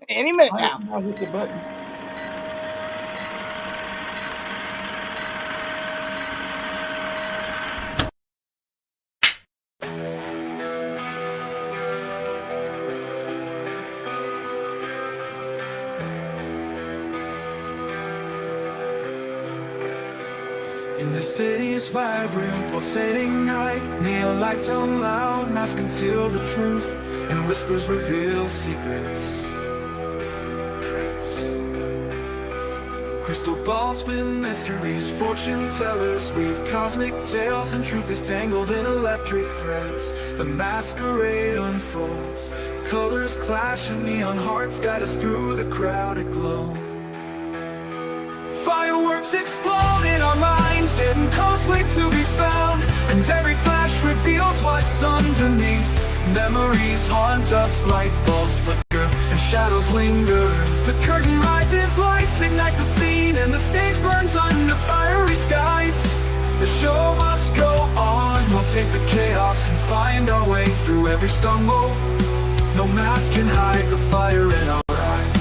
Any minute I now. hit the button. In the city's vibrant, pulsating night, neon lights on loud, masks conceal the truth, and whispers reveal secrets. Crystal balls spin mysteries, fortune tellers weave cosmic tales, and truth is tangled in electric threads. The masquerade unfolds, colors clash and neon hearts guide us through the crowded glow. Fireworks explode in our minds, hidden codes wait to be found, and every flash reveals what's underneath. Memories haunt us, light bulbs flicker, and shadows linger. The curtain rises, lights ignite the scene, and the stage burns under fiery skies. The show must go on, we'll take the chaos and find our way through every stumble. No mask can hide the fire in our eyes.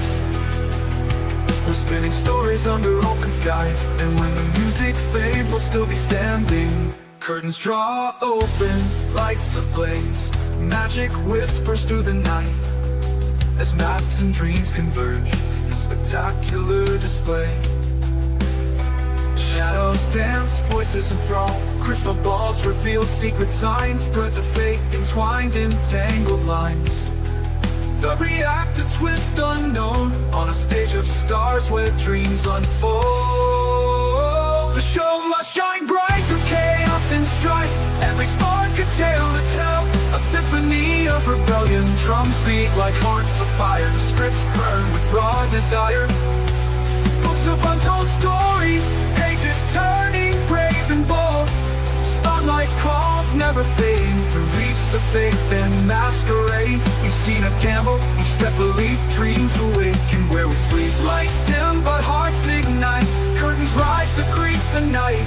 We're spinning stories under open skies, and when the music fades, we'll still be standing. Curtains draw open, lights ablaze, magic whispers through the night, as masks and dreams converge in spectacular display. Shadows dance, voices enthrall, crystal balls reveal secret signs, threads of fate entwined in tangled lines. The reactor twist unknown, on a stage of stars where dreams unfold. The show must shine bright through chaos and strife, every spark a tale to tell, a symphony of rebellion. Drums beat like hearts of fire, scripts burn with raw desire. Books of untold stories, pages turning brave and bold. Spotlight calls never fading, through reefs of faith and masquerades. We've seen a gamble, each step a leap, dreams awaken where we sleep. Lights dim but hearts ignite, curtains rise to greet the night.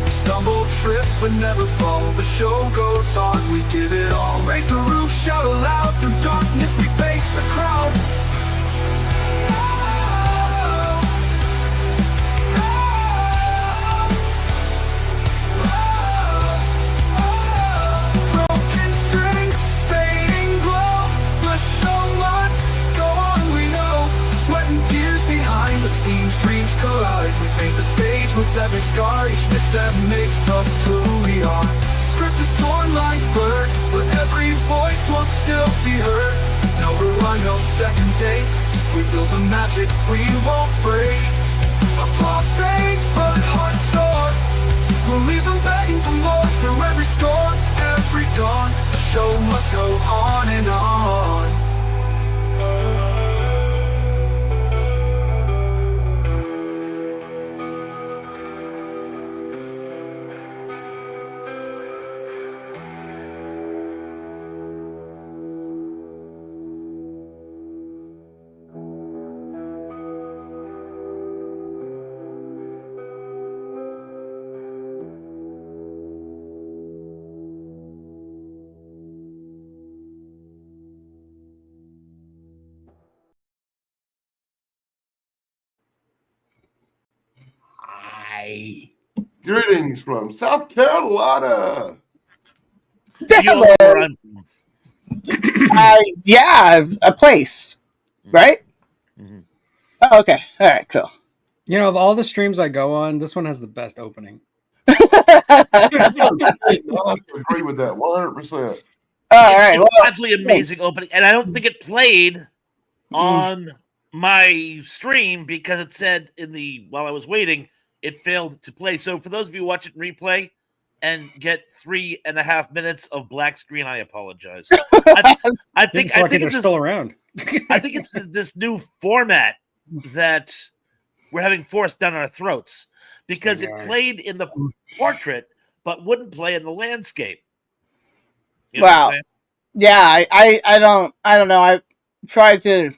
We stumble, trip but never fall, the show goes on, we give it all. Raise the roof, shout aloud, through darkness we face the crowd. Dreams collide, we paint the stage with every scar. Each misstep makes us who we are. Script is torn, lines blurred, but every voice will still be heard. No rewind, no second take, we build the magic we won't break. Applause fades, but hearts soar, we'll leave them begging for more. Through every storm, every dawn, the show must go on and on. Hi. Greetings from South Carolina. Hello. Yeah, a place, right? Mm-hmm. Oh, okay. All right, cool. You know, of all the streams I go on, this one has the best opening. I have to agree with that 100%. All right. Well, absolutely amazing opening, and I don't think it played on my stream because it said while I was waiting, it failed to play. So for those of you watching replay and get 3.5 minutes of black screen, I apologize. I think it's still around. I think it's this new format that we're having forced down our throats because it played in the portrait but wouldn't play in the landscape. You know what I'm saying? Yeah, I don't know. I tried to,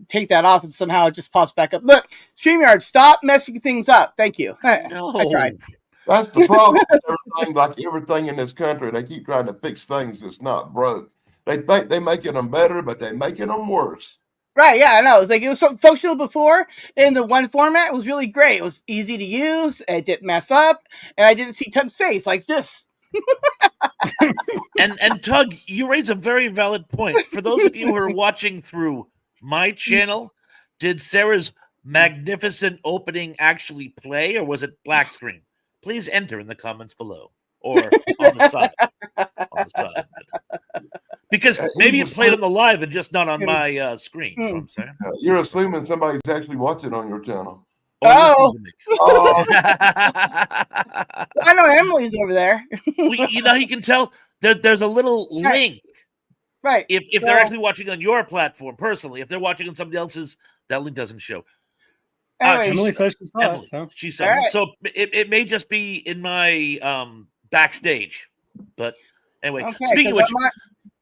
take that off and somehow it just pops back up. Look, StreamYard, stop messing things up. Thank you. No. I tried. That's the problem with everything in this country. They keep trying to fix things that's not broke. They think they're making them better, but they're making them worse. Right, yeah, I know. It was so functional before in the one format. It was really great. It was easy to use. It didn't mess up, and I didn't see Tug's face like this. And Tug, you raise a very valid point. For those of you who are watching through my channel, did Sarah's magnificent opening actually play, or was it black screen? Please enter in the comments below or on the side. On the side. Because maybe it played on the live and just not on my screen. You know what I'm saying? You're assuming somebody's actually watching on your channel. Oh. Oh, I know Emily's over there. Well, you can tell there's a little link. Right. If they're actually watching on your platform, personally, if they're watching on somebody else's, that link doesn't show. Anyways, Emily says she saw Emily, it. So. she said All right. so. It may just be in my backstage, but anyway. Okay, Speaking of 'cause which,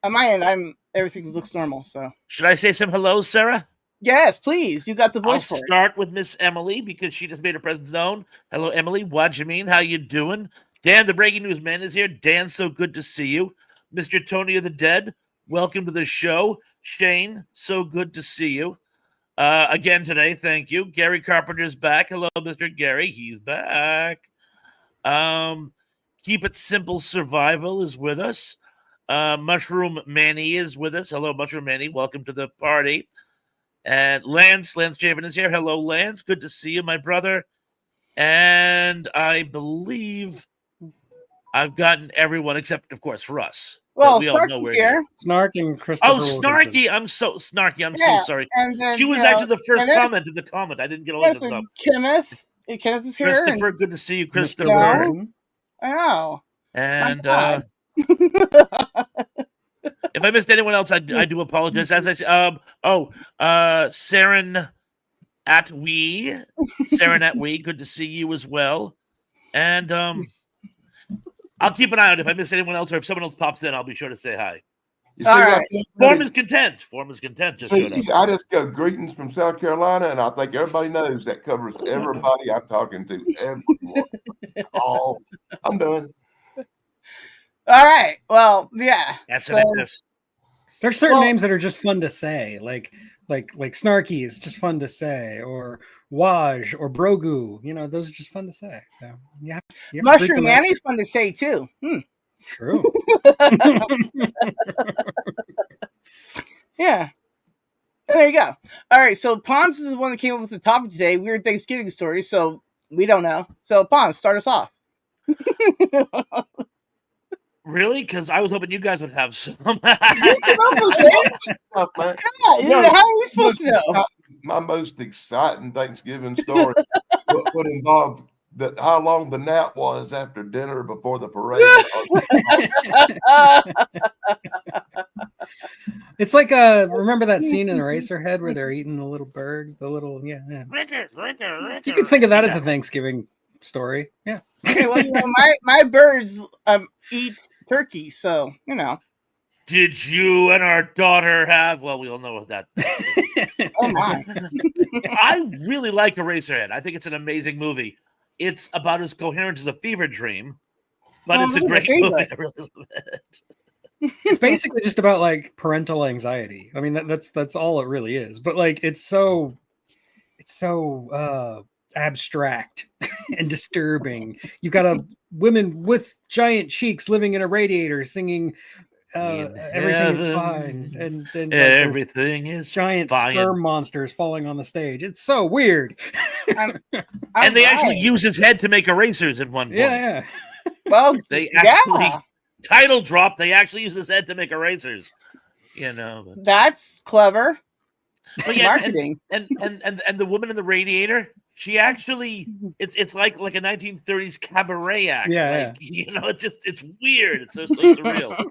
on my end, everything looks normal. So should I say some hellos, Sarah? yes, please. You got the I'll voice for it. start with Miss Emily because she just made her presence known. Hello, Emily. What you mean? How you doing? Dan, the breaking news man, is here. Dan, so good to see you. Mr. Tony of the Dead, welcome to the show. Shane, so good to see you. Again today, thank you. Gary Carpenter's back. Hello, Mr. Gary. He's back. Keep It Simple Survival is with us. Mushroom Manny is with us. Hello, Mushroom Manny. Welcome to the party. And Lance Javen is here. Hello, Lance. Good to see you, my brother. And I believe I've gotten everyone except, of course, for us. Well, we all know Snarky's we're here. Snark and Christopher. Oh, Snarky! I'm so Snarky. I'm so sorry. And then, She was actually the first comment in the comment. I didn't get all Yes, of them. Kenneth. Kenneth is here. Christopher, good to see you, Christopher. Yeah. I know. And God. if I missed anyone else, I do apologize. As I said, Saren at we, good to see you as well. And I'll keep an eye out if I miss anyone else or if someone else pops in, I'll be sure to say hi. you see All that? right. Form is content. Form is content. Just showed See, up. I just go greetings from South Carolina, and I think everybody knows that covers everybody I'm talking to. Everyone. Oh, I'm done. All right. Well, yeah. Yes, So- it is. There's certain Well- names that are just fun to say, like Snarky is just fun to say, or Waj or Brogu. You know, those are just fun to say. So you have to greet Mushroom them Manny's fun to say too. True. Yeah. There you go. All right. So Pons is the one that came up with the topic today. Weird Thanksgiving stories. So we don't know. So Pons, start us off. Really? Because I was hoping you guys would have some. Tough, man. Yeah, how are we supposed to know? My most exciting Thanksgiving story would involve how long the nap was after dinner before the parade. It's like remember that scene in Eraserhead where they're eating the little birds, the little yeah. You can think of that as a Thanksgiving story. Yeah. Okay, well, my birds eat turkey, so you know. Did you and our daughter have? Well, we all know what that. Oh my! I really like Eraserhead. I think it's an amazing movie. It's about as coherent as a fever dream, but it's a great movie. I really love it. It's basically just about like parental anxiety. I mean, that's all it really is. But like, it's so abstract and disturbing. You've got a women with giant cheeks living in a radiator singing everything is fine and like, everything is giant fine. sperm monsters falling on the stage. It's so weird. And they actually use his head to make erasers in one point. Yeah. Well, They actually title drop. They actually use his head to make erasers. You know, that's clever. but yeah, Marketing. and the woman in the radiator. She actually, it's like a 1930s cabaret act. Yeah, You know, it's weird. It's so surreal.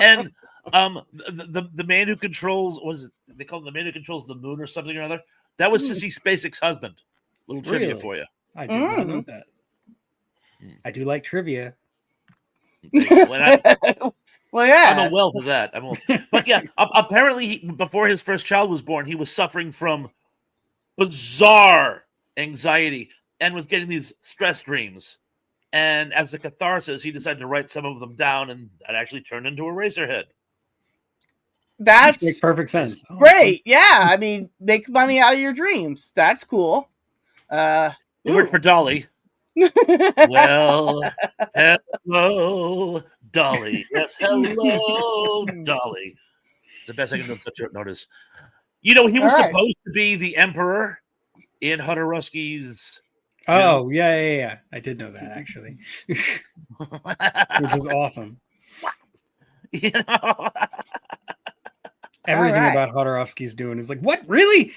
And the man who controls, they call him the man who controls the moon or something or other? That was Sissy Spacek's husband. Little trivia for you. I did not know that. I do like trivia. Well, yeah. I'm a wealth of that. But yeah, apparently before his first child was born, he was suffering from bizarre anxiety and was getting these stress dreams. And as a catharsis, he decided to write some of them down, and that actually turned into Eraserhead. That's makes perfect sense. great. Yeah, I mean, make money out of your dreams. That's cool. It worked for Dolly. Well, hello, Dolly. Yes, hello, Dolly. The best I can do on such short notice. You know, he was supposed to be the emperor in Hodorowski's. Oh, yeah. I did know that, actually. Which is awesome. You know? Everything about Hodorowski's doing is like, what? Really?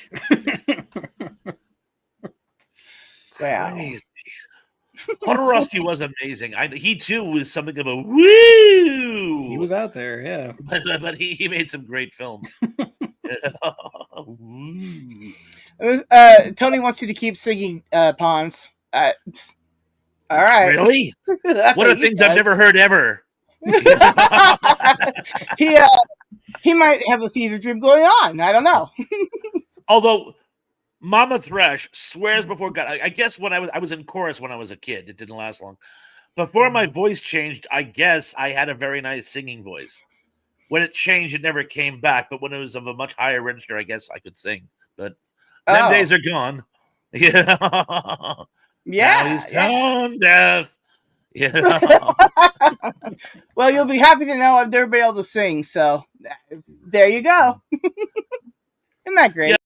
Wow. Crazy. Hodorowski was amazing. He too was something of a woo. He was out there, yeah. But he made some great films. Tony wants you to keep singing Pons. All right. Really? What are things I've never heard ever? He might have a fever dream going on. I don't know. Although Mama Thresh swears before God. I guess when I was in chorus when I was a kid. It didn't last long. Before my voice changed, I guess I had a very nice singing voice. When it changed, it never came back. But when it was of a much higher register, I guess I could sing. But them days are gone. Yeah. Yeah. Now he's tone deaf. Yeah. Well, you'll be happy to know I've never been able to sing. So there you go. Isn't that great?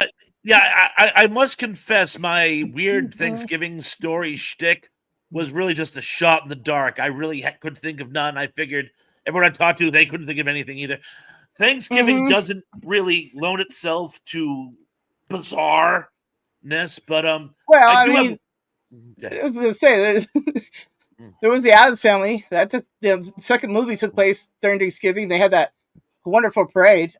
Yeah. I must confess, my weird Thanksgiving story shtick was really just a shot in the dark. I really couldn't think of none. I figured everyone I talked to, they couldn't think of anything either. Thanksgiving doesn't really loan itself to bizarreness, but well, I mean, I was going to say there was the Addams Family. That took the second movie took place during Thanksgiving. They had that wonderful play.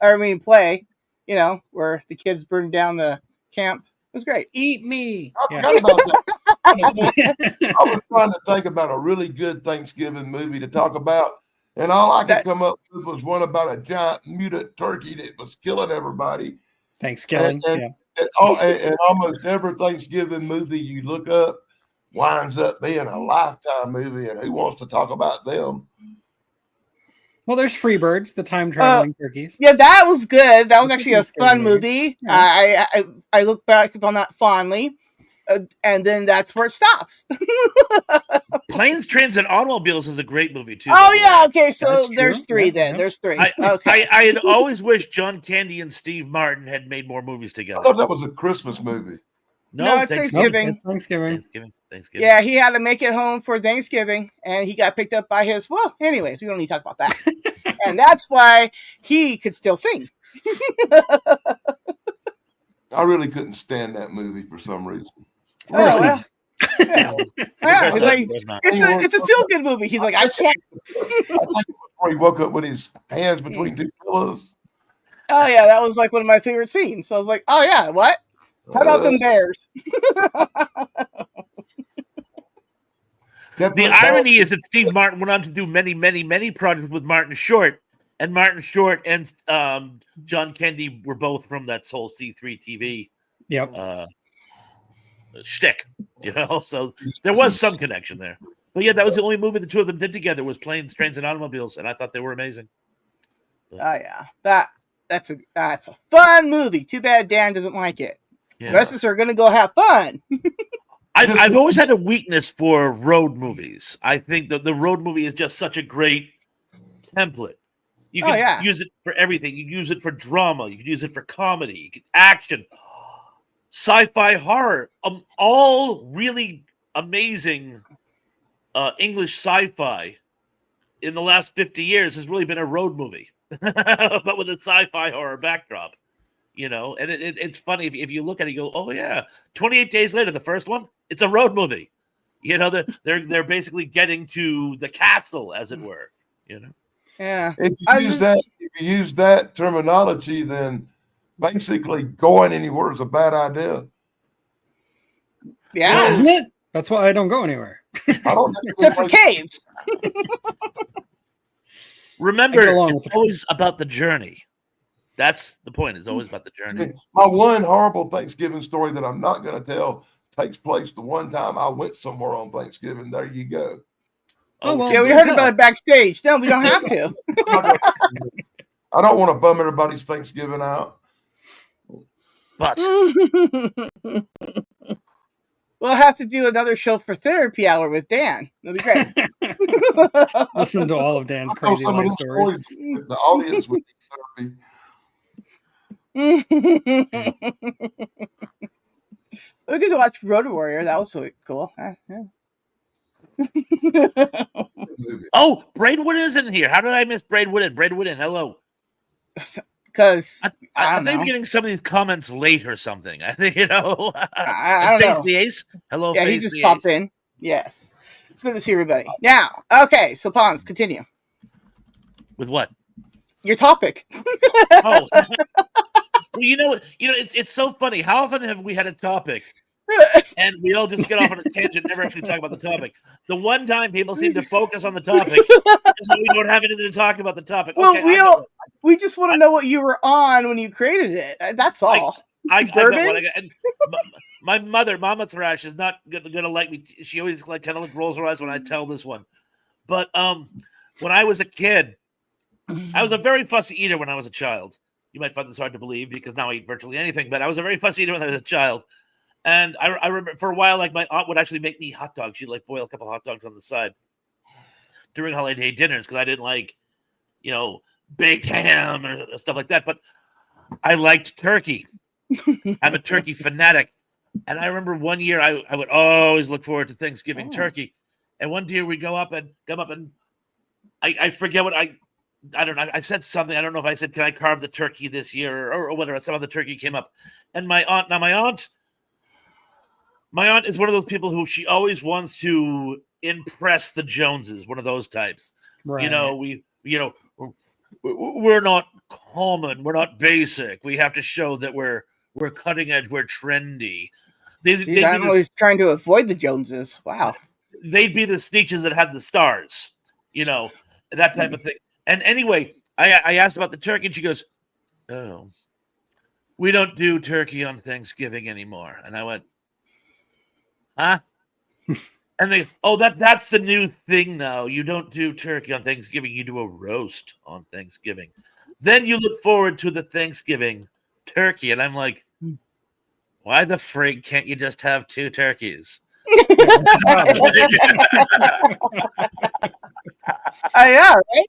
You know, where the kids burned down the camp. It was great. Eat me. I forgot about that. I was trying to think about a really good Thanksgiving movie to talk about, and all I could come up with was one about a giant mutant turkey that was killing everybody. Thanksgiving, and almost every Thanksgiving movie you look up winds up being a Lifetime movie, and who wants to talk about them? Well, there's Freebirds, the time traveling turkeys. Yeah, that was good. That was actually a fun movie. Yeah. I look back upon that fondly, and then that's where it stops. Planes, Trains, and Automobiles is a great movie too. Oh yeah, okay. So there's three then. Yeah. There's three. I had always wished John Candy and Steve Martin had made more movies together. I thought that was a Christmas movie. No, it's Thanksgiving. It's Thanksgiving. Yeah, he had to make it home for Thanksgiving, and he got picked up by his. Well, anyways, we don't need to talk about that. And that's why he could still sing. I really couldn't stand that movie for some reason. Of course not. Yeah. He's like, it's a feel-good movie. He's like, I can't. I think it was before he woke up with his hands between two pillows. Oh yeah, that was like one of my favorite scenes. So I was like, oh yeah, what? How about them bears? The irony is that Steve Martin went on to do many, many, many projects with Martin Short, and Martin Short and John Candy were both from that whole C3 TV shtick, you know. So there was some connection there. But yeah, that was the only movie the two of them did together was Planes, Trains, and Automobiles, and I thought they were amazing. But, oh yeah, that's a fun movie. Too bad Dan doesn't like it. Yeah. The rest of us are going to go have fun. I've always had a weakness for road movies. I think that the road movie is just such a great template. You can use it for everything. You can use it for drama. You can use it for comedy. You can action, sci-fi, horror. All really amazing English sci-fi in the last 50 years has really been a road movie, but with a sci-fi horror backdrop. You know, and it's funny if you look at it, you go, oh yeah, 28 Days Later, the first one, it's a road movie. You know, they're basically getting to the castle, as it were. You know, yeah. If you use that terminology, then basically going anywhere is a bad idea. Yeah, isn't it? That's why I don't go anywhere. I don't except for caves. Remember, it's always about the journey. That's the point. It's always about the journey. My one horrible Thanksgiving story that I'm not going to tell takes place the one time I went somewhere on Thanksgiving. There you go. Oh, well, yeah, we heard about it backstage. No, we don't have to. I don't want to bum everybody's Thanksgiving out. But we'll have to do another show for therapy hour with Dan. That'll be great. Listen to all of Dan's crazy life stories. The audience would need therapy. We could watch Road Warrior. That was so cool. Oh, Braidwood is in here. How did I miss Braidwood in? Braidwood in. Hello. Because I think we're getting some of these comments late or something. I think, I don't Face know. the Ace. Hello, Yeah, Face he just the popped Ace. in. Yes. It's good to see everybody. Now, okay, so Pons, continue. With what? Your topic. Oh. Well, it's so funny. How often have we had a topic and we all just get off on a tangent and never actually talk about the topic? The one time people seem to focus on the topic is when we don't have anything to talk about the topic. Well, Okay, we just want to know what you were on when you created it. That's all. I got Bourbon? what I got. And my mother, Mama Thrash, is not gonna like me. She always kind of rolls her eyes when I tell this one. But when I was a kid, I was a very fussy eater when I was a child. You might find this hard to believe because now I eat virtually anything, but I was a very fussy eater when I was a child. And I remember for a while, like my aunt would actually make me hot dogs. She'd like boil a couple hot dogs on the side during holiday dinners because I didn't like, baked ham or stuff like that. But I liked turkey. I'm a turkey fanatic. And I remember one year I would always look forward to Thanksgiving turkey. And one year we'd come up and I forget what I don't know. I said something. I don't know if I said, can I carve the turkey this year or whatever. Some of the turkey came up. And my aunt is one of those people who she always wants to impress the Joneses, one of those types. Right. We're not common. We're not basic. We have to show that we're cutting edge. We're trendy. I'm always trying to avoid the Joneses. Wow. They'd be the Sneetches that had the stars, that type of thing. And anyway, I asked about the turkey, and she goes, "Oh, we don't do turkey on Thanksgiving anymore." And I went, "Huh?" And they, that's the new thing now. You don't do turkey on Thanksgiving. You do a roast on Thanksgiving. Then you look forward to the Thanksgiving turkey. And I'm like, why the frig can't you just have two turkeys? Yeah, right?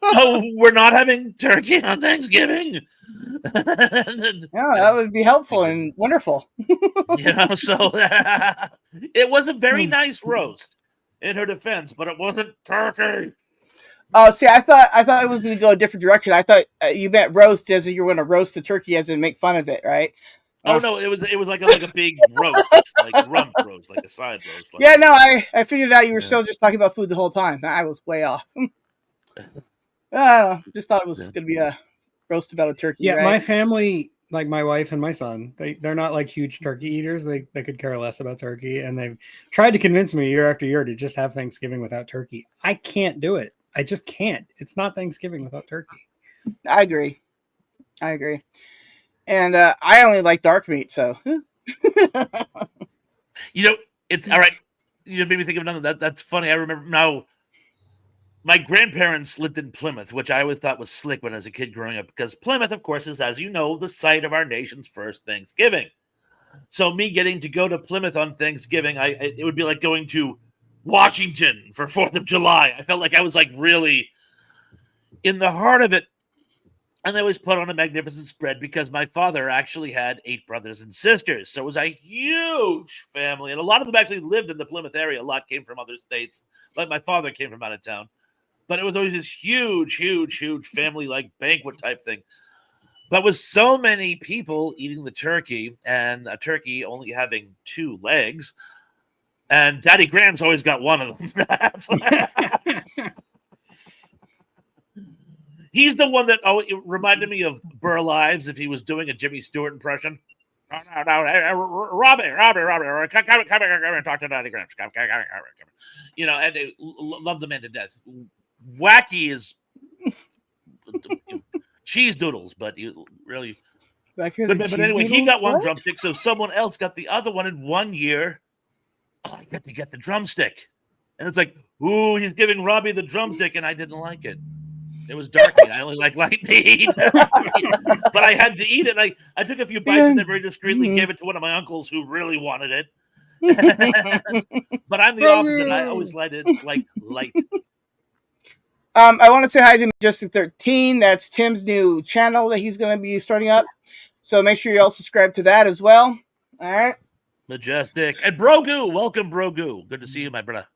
Oh, we're not having turkey on Thanksgiving. Yeah, that would be helpful and wonderful. So it was a very nice roast in her defense, but it wasn't turkey. Oh, see, I thought it was going to go a different direction. I thought you meant roast as in you were going to roast the turkey as in make fun of it, right? Oh no, it was like a big roast, like a rump roast, like a side roast. Yeah, no, I figured out you were still just talking about food the whole time. I was way off. I don't know, just thought it was going to be a roast about a turkey. Yeah, right? My family, like my wife and my son, they're not like huge turkey eaters. They could care less about turkey, and they've tried to convince me year after year to just have Thanksgiving without turkey. I can't do it. I just can't. It's not Thanksgiving without turkey. I agree. And I only like dark meat, so. It's all right. You made me think of another. That's funny. I remember now. My grandparents lived in Plymouth, which I always thought was slick when I was a kid growing up, because Plymouth, of course, is, as you know, the site of our nation's first Thanksgiving. So me getting to go to Plymouth on Thanksgiving, it would be like going to Washington for 4th of July. I felt like I was like really in the heart of it. And I was put on a magnificent spread because my father actually had 8 brothers and sisters. So it was a huge family. And a lot of them actually lived in the Plymouth area. A lot came from other states. Like my father came from out of town. But it was always this huge, huge, huge family like banquet type thing. But with so many people eating the turkey and a turkey only having 2 legs, and Daddy Graham's always got one of them. He's the one that reminded me of Burl Ives if he was doing a Jimmy Stewart impression. No, Robbie, come here, talk to Daddy Graham. And they love the man to death. Wacky is cheese doodles, but you really. But anyway, he got one drumstick, so someone else got the other one. In 1 year, I got to get the drumstick, and it's like, ooh, he's giving Robbie the drumstick, and I didn't like it. It was dark meat. I only like light meat. But I had to eat it. I took a few bites and then very discreetly gave it to one of my uncles who really wanted it. But I'm the opposite. I always like light. I want to say hi to Majestic13. That's Tim's new channel that he's going to be starting up. So make sure you all subscribe to that as well. All right. Majestic. And Brogu. Welcome, Brogu. Good to see you, my brother.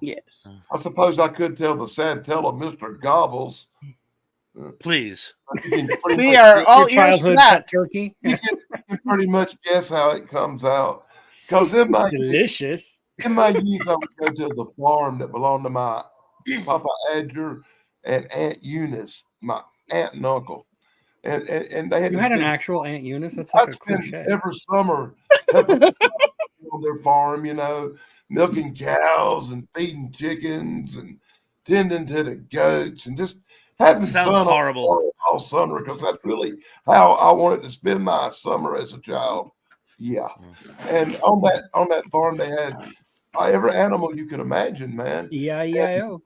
Yes. I suppose I could tell the sad tale of Mr. Gobbles. Please. We are all ears for childhood that. pet turkey. You can pretty much guess how it comes out. Because in my Delicious. youth, I would go to the farm that belonged to my Papa Adger and Aunt Eunice, my aunt and uncle. And they had You this had an big- actual Aunt Eunice? That's such I'd a cool spend shit. every summer helping on their farm, milking cows and feeding chickens and tending to the goats and just having Sounds fun horrible. all summer, because that's really how I wanted to spend my summer as a child. Yeah. And on that farm they had every animal you could imagine, man. E-I-E-I-O.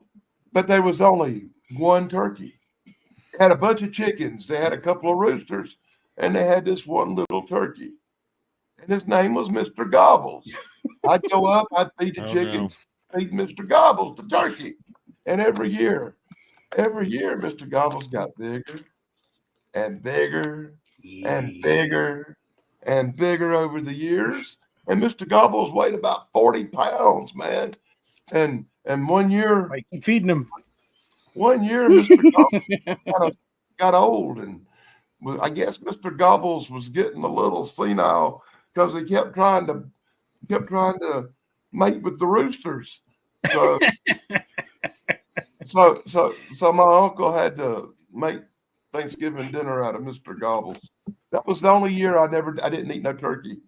But there was only one turkey. They had a bunch of chickens. They had a couple of roosters, and they had this one little turkey. And his name was Mr. Gobbles. I'd go up, I'd feed the chickens, feed Mr. Gobbles the turkey. And every year, Mr. Gobbles got bigger and bigger and bigger and bigger over the years. And Mr. Gobbles weighed about 40 pounds, man. And one year, I keep feeding him. Mr. Gobbles kind of got old, and I guess Mr. Gobbles was getting a little senile because he kept trying to mate with the roosters. So my uncle had to make Thanksgiving dinner out of Mr. Gobbles. That was the only year I didn't eat no turkey.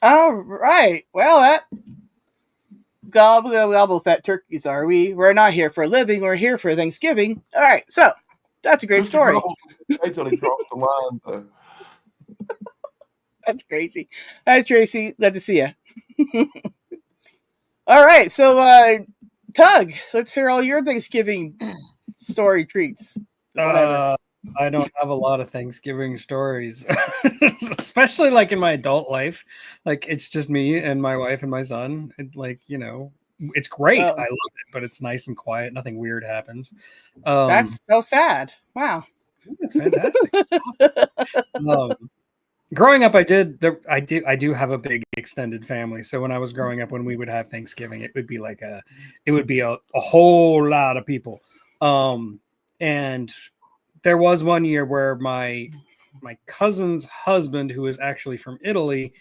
All right. Well, that gobble fat turkeys are we? We're not here for a living. We're here for Thanksgiving. All right. So that's a great Mr. story. Gobbles wait till he crossed the line, though. That's crazy. Hi, Tracy. Glad to see you. All right. So, Tug, let's hear all your Thanksgiving story treats. Whatever. I don't have a lot of Thanksgiving stories, especially like in my adult life. Like it's just me and my wife and my son. And it's great. Oh. I love it, but it's nice and quiet. Nothing weird happens. That's so sad. Wow. It's fantastic. It's awesome. Growing up, I do have a big extended family. So when I was growing up, when we would have Thanksgiving, it would be a whole lot of people. And there was one year where my cousin's husband, who is actually from Italy,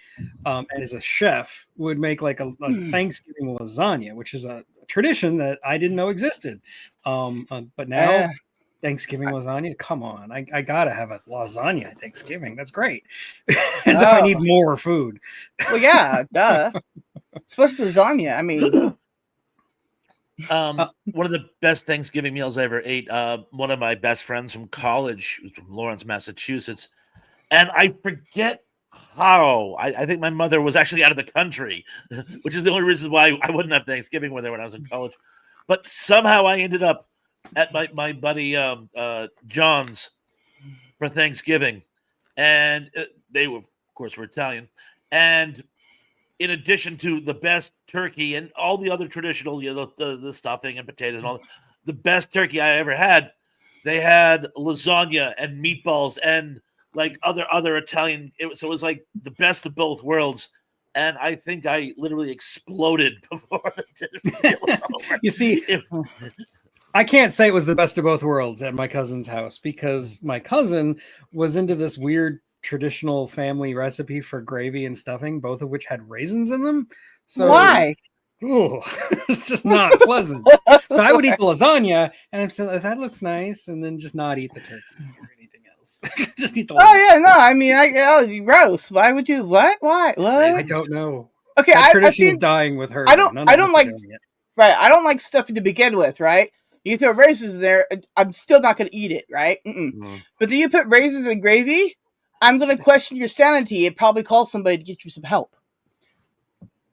and is a chef, would make like a Thanksgiving lasagna, which is a tradition that I didn't know existed. But now Thanksgiving lasagna, come on, I gotta have a lasagna at Thanksgiving. That's great. As if I need more food. Well, yeah, duh. Especially lasagna. I mean. One of the best Thanksgiving meals I ever ate. One of my best friends from college, who's from Lawrence, Massachusetts, and I forget how. I think my mother was actually out of the country, which is the only reason why I wouldn't have Thanksgiving with her when I was in college. But somehow I ended up at my buddy John's for Thanksgiving, and they were, of course, were Italian, and in addition to the best turkey and all the other traditional, the stuffing and potatoes and all, the best turkey I ever had, they had lasagna and meatballs and like other Italian. It was like the best of both worlds. And I think I literally exploded before the dinner was over. You see, I can't say it was the best of both worlds at my cousin's house because my cousin was into this weird traditional family recipe for gravy and stuffing, both of which had raisins in them. So why? Ooh, it's just not pleasant. So I would eat the lasagna and I'm saying that looks nice, and then just not eat the turkey or anything else. Just eat the lasagna. Oh yeah, no. I mean, gross. Why would you? What? Why? What? I don't know. Okay, that tradition I've seen, is dying with her. I don't like. Right, I don't like stuffing to begin with. Right, you throw raisins in there, I'm still not going to eat it. Right, But then you put raisins in gravy, I'm going to question your sanity and probably call somebody to get you some help.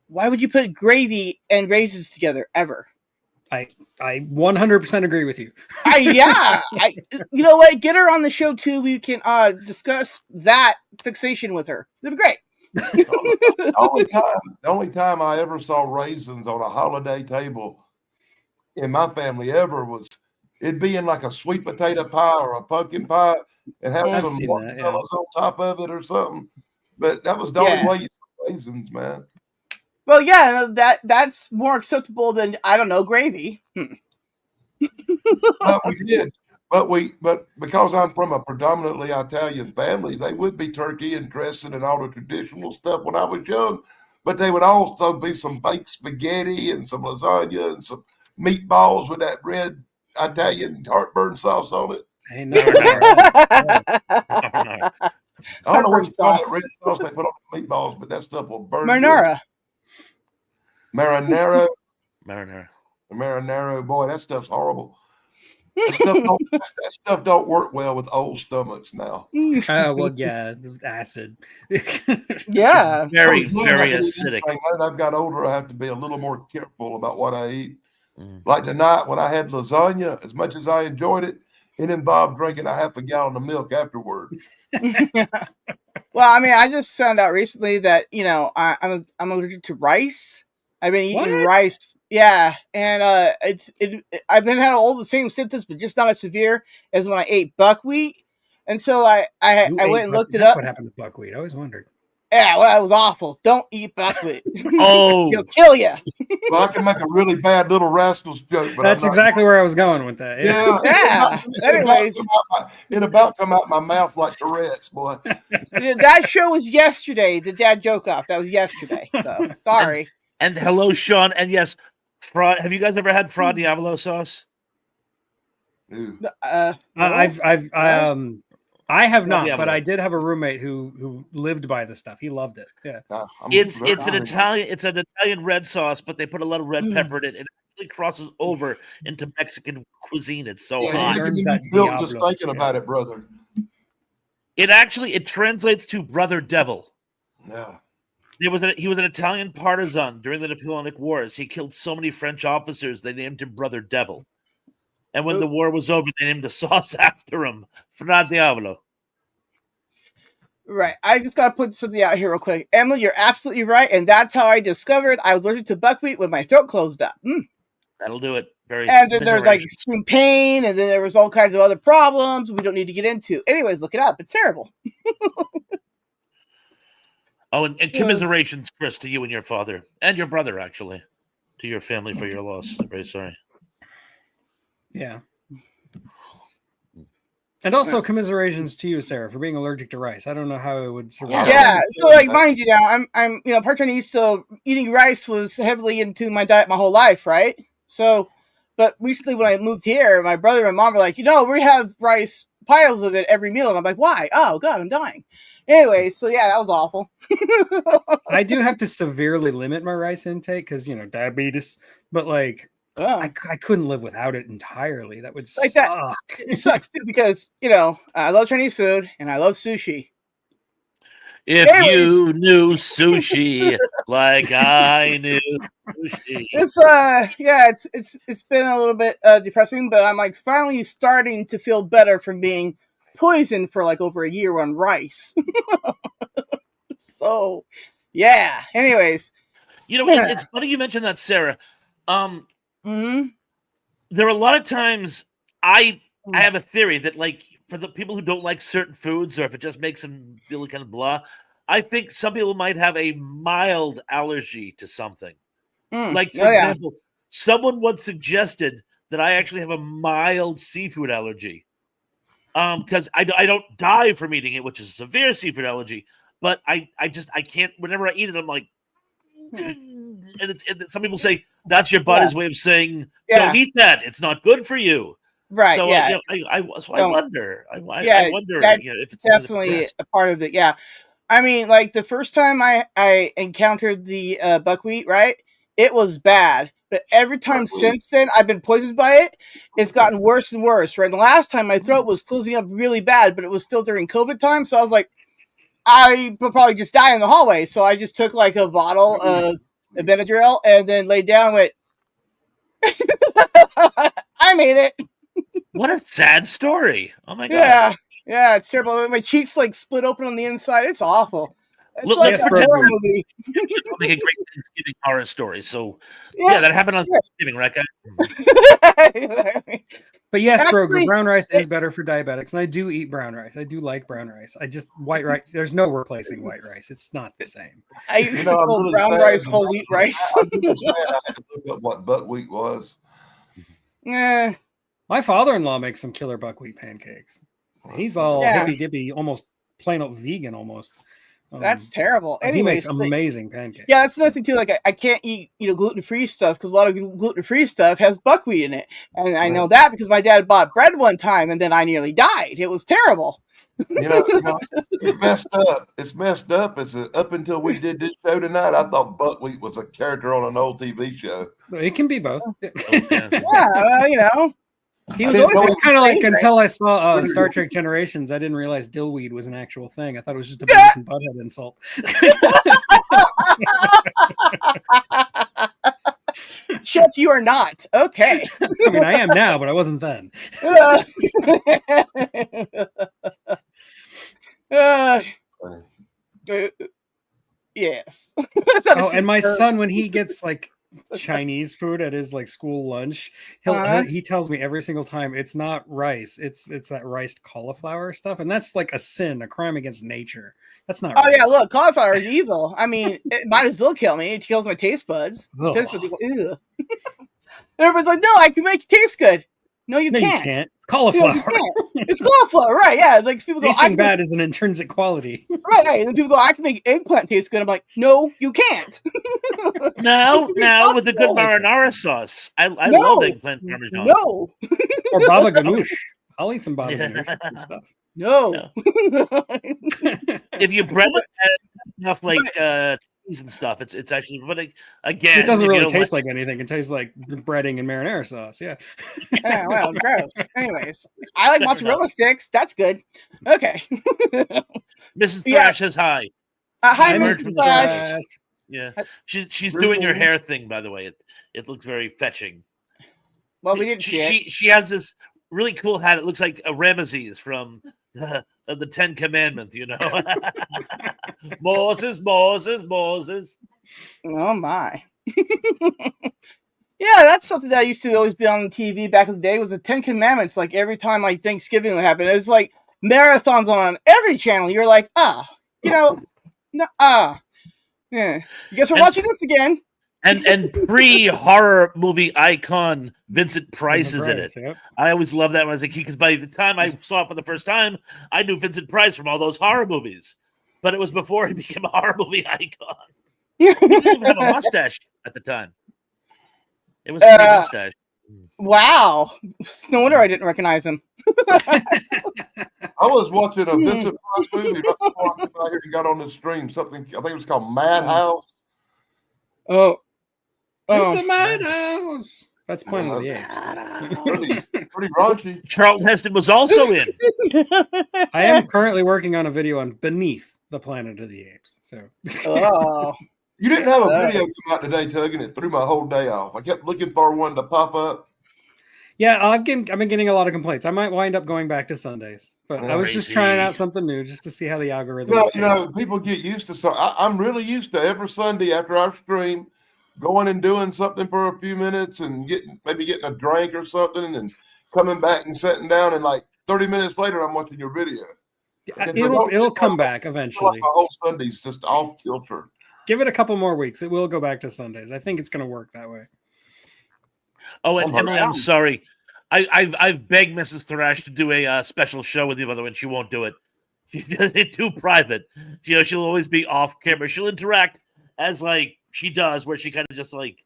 Why would you put gravy and raisins together ever? I 100% agree with you. You know what? Get her on the show too. We can discuss that fixation with her. It'd be great. The only time I ever saw raisins on a holiday table in my family ever was it'd be in like a sweet potato pie or a pumpkin pie and have I've some seen that, yeah. watermelons on top of it or something. But that was the only way you saw raisins, man. Well, yeah, that's more acceptable than, I don't know, gravy. But we did. But because I'm from a predominantly Italian family, they would be turkey and dressing and all the traditional stuff when I was young. But they would also be some baked spaghetti and some lasagna and some meatballs with that red Italian heartburn sauce on it. Hey, no, I don't know what you call that red sauce they put on the meatballs, but that stuff will burn. Marinara. Marinara. Marinara. Boy, that stuff's horrible. That stuff don't work well with old stomachs now. Well, yeah, acid. Yeah. Very acidic. As I've got older, I have to be a little more careful about what I eat. Like tonight, when I had lasagna, as much as I enjoyed it, it involved drinking a half a gallon of milk afterward. Well, I mean, I just found out recently that, you know, I'm allergic to rice. I've been eating rice. Yeah. And I've been having all the same symptoms, but just not as severe as when I ate buckwheat. And so I went and looked it up. What happened to buckwheat? I always wondered. Yeah, well, it was awful. Don't eat buckwheat. Oh, It'll kill you. Well, I can make a really bad Little Rascals joke, but that's exactly where I was going with that. Yeah. Anyways, it about come out my mouth like Tourette's, boy. That show was yesterday. The dad joke off. That was yesterday. So sorry. And hello, Sean. And yes, have you guys ever had Fra Diavolo sauce? I have not, but I did have a roommate who lived by the stuff. He loved it. Yeah, it's an Italian red sauce, but they put a lot of red pepper in it. It actually crosses over into Mexican cuisine. It's so hot. Just thinking about it, brother. It translates to brother devil. Yeah. He was an Italian partisan during the Napoleonic Wars. He killed so many French officers they named him Brother Devil. And when the war was over, they named a sauce after him, Fra Diavolo. Right. I just got to put something out here real quick. Emily, you're absolutely right. And that's how I discovered I was allergic to buckwheat when my throat closed up. That'll do it. And then there was like extreme pain, and then there was all kinds of other problems we don't need to get into. Anyways, look it up. It's terrible. Oh, and commiserations, Chris, to you and your father. And your brother, actually. To your family for your loss. Very sorry. Yeah. And also commiserations to you, Sarah, for being allergic to rice. I don't know how it would survive. Yeah, so like mind you now, I'm part Chinese, so eating rice was heavily into my diet my whole life, right? So, but recently when I moved here, my brother and mom were like, we have rice piles of it every meal, and I'm like, why? Oh God, I'm dying. Anyway, so yeah, that was awful. I do have to severely limit my rice intake because diabetes, but like I couldn't live without it entirely. That would like suck. It sucks too because I love Chinese food and I love sushi. If you knew sushi like I knew sushi. It's been a little bit depressing, but I'm like finally starting to feel better from being poisoned for like over a year on rice. So yeah. Anyways. It's funny you mentioned that, Sarah. There are a lot of times I have a theory that like for the people who don't like certain foods or if it just makes them feel kind of blah, I think some people might have a mild allergy to something. Like, for example, someone once suggested that I actually have a mild seafood allergy. Because I don't die from eating it, which is a severe seafood allergy, but I can't, whenever I eat it, I'm like, and some people say that's your body's way of saying, don't eat that. It's not good for you. Right. So, yeah. I wonder. I wonder if it's definitely a part of it. Yeah. I mean, like the first time I encountered the buckwheat, right? It was bad. But every time since then, I've been poisoned by it. It's gotten worse and worse. Right. The last time my throat was closing up really bad, but it was still during COVID time. So I was like, I would probably just die in the hallway. So I just took like a bottle of Benadryl and then laid down with, I made it. What a sad story. Oh my god. Yeah, yeah, it's terrible. My cheeks like split open on the inside. It's awful. It's Look, like let's a pretend- horror movie. It's like a great Thanksgiving horror story. So Yeah. that happened on Thanksgiving, right, guys? But yes, Actually- Broger, brown rice is better for diabetics, and I do eat brown rice. I do like brown rice. I just white rice. There's no replacing white rice. It's not the same. I used to I'm call really brown sad. rice whole wheat rice. I'm really sad I had to look up what buckwheat was. Yeah. My father-in-law makes some killer buckwheat pancakes. He's all Yeah. hippy dippy, almost plain old vegan, almost. That's terrible. He makes Anyways, amazing pancakes. yeah, that's another thing too. Like I can't eat gluten-free stuff because a lot of gluten-free stuff has buckwheat in it, and I know that because my dad bought bread one time and then I nearly died. It was terrible. It's messed up. It's messed up. Up until we did this show tonight, I thought buckwheat was a character on an old TV show. It can be both. Yeah, well, He I was didn't know always it kind of was like favorite. until I saw Star Trek Generations, I didn't realize dillweed was an actual thing. I thought it was just a Beavis and Butthead insult. Chef, you are not okay. I mean, I am now, but I wasn't then. Yes. Oh, and my son, when he gets like Chinese food at his like school lunch, he tells me every single time it's not rice, it's that riced cauliflower stuff, and that's like a sin, a crime against nature. That's not. Oh rice. yeah, look, cauliflower is evil. I mean, it might as well kill me. It kills my taste buds. Ugh. Taste buds go, ew. Everybody's like, no, I can make it taste good. No, you No, can't. you can't. It's No, cauliflower. you can't. It's cauliflower, right? Yeah, it's like people go, I Tasting can bad is an intrinsic quality. right. And then people go, I can make eggplant taste good. I'm like, no, you can't. Now with the good Impossible. marinara sauce. I No. love eggplant parmesan. No, Or baba ganoush. I'll eat some baba ganoush and stuff. no. If you bread it enough like cheese and stuff, it's actually. But again, It doesn't if you really don't taste like anything. It tastes like breading and marinara sauce. Yeah. Yeah, well, gross. Anyways, I like mozzarella sticks. That's good. Okay. Mrs. Yeah. Thrash says hi. Hi, I heard Mrs. from Flash. Yeah, she's doing your hair thing, by the way. It looks very fetching. Well, we didn't see it. She has this really cool hat. It looks like a Ramesses from the Ten Commandments. Moses. Oh my. Yeah, that's something that used to always be on the TV back in the day was the 10 Commandments. Like every time like Thanksgiving would happen, it was like marathons on every channel. You're like, no, yeah. Guess we're watching this again. And pre-horror movie icon Vincent Price is in it. Yep. I always loved that when I was a kid because by the time I saw it for the first time, I knew Vincent Price from all those horror movies. But it was before he became a horror movie icon. He didn't even have a mustache at the time. It was a mustache. Wow. No wonder I didn't recognize him. I was watching a Vincent Price movie right before I came out here and got on the stream. Something I think it was called Madhouse. Oh. It's a madhouse. That's Planet of the Apes. Pretty raunchy. Charlton Heston was also in. I am currently working on a video on Beneath the Planet of the Apes. So Oh. You didn't have a video come out today, Tug, and it threw my whole day off. I kept looking for one to pop up. yeah, I've been getting a lot of complaints. I might wind up going back to Sundays, but I was just Crazy. trying out something new just to see how the algorithm. People get used to so I'm really used to every Sunday after our stream going and doing something for a few minutes and getting a drink or something and coming back and sitting down and like 30 minutes later I'm watching your video. It'll come back I feel like eventually. my whole Sunday's just off kilter. Give it a couple more weeks. It will go back to Sundays. I think it's going to work that way. Oh, and Emily, I'm sorry. I've begged Mrs. Thrash to do a special show with you, by the way, and she won't do it. She's too private. She'll always be off camera. She'll interact as like she does, where she kind of just like,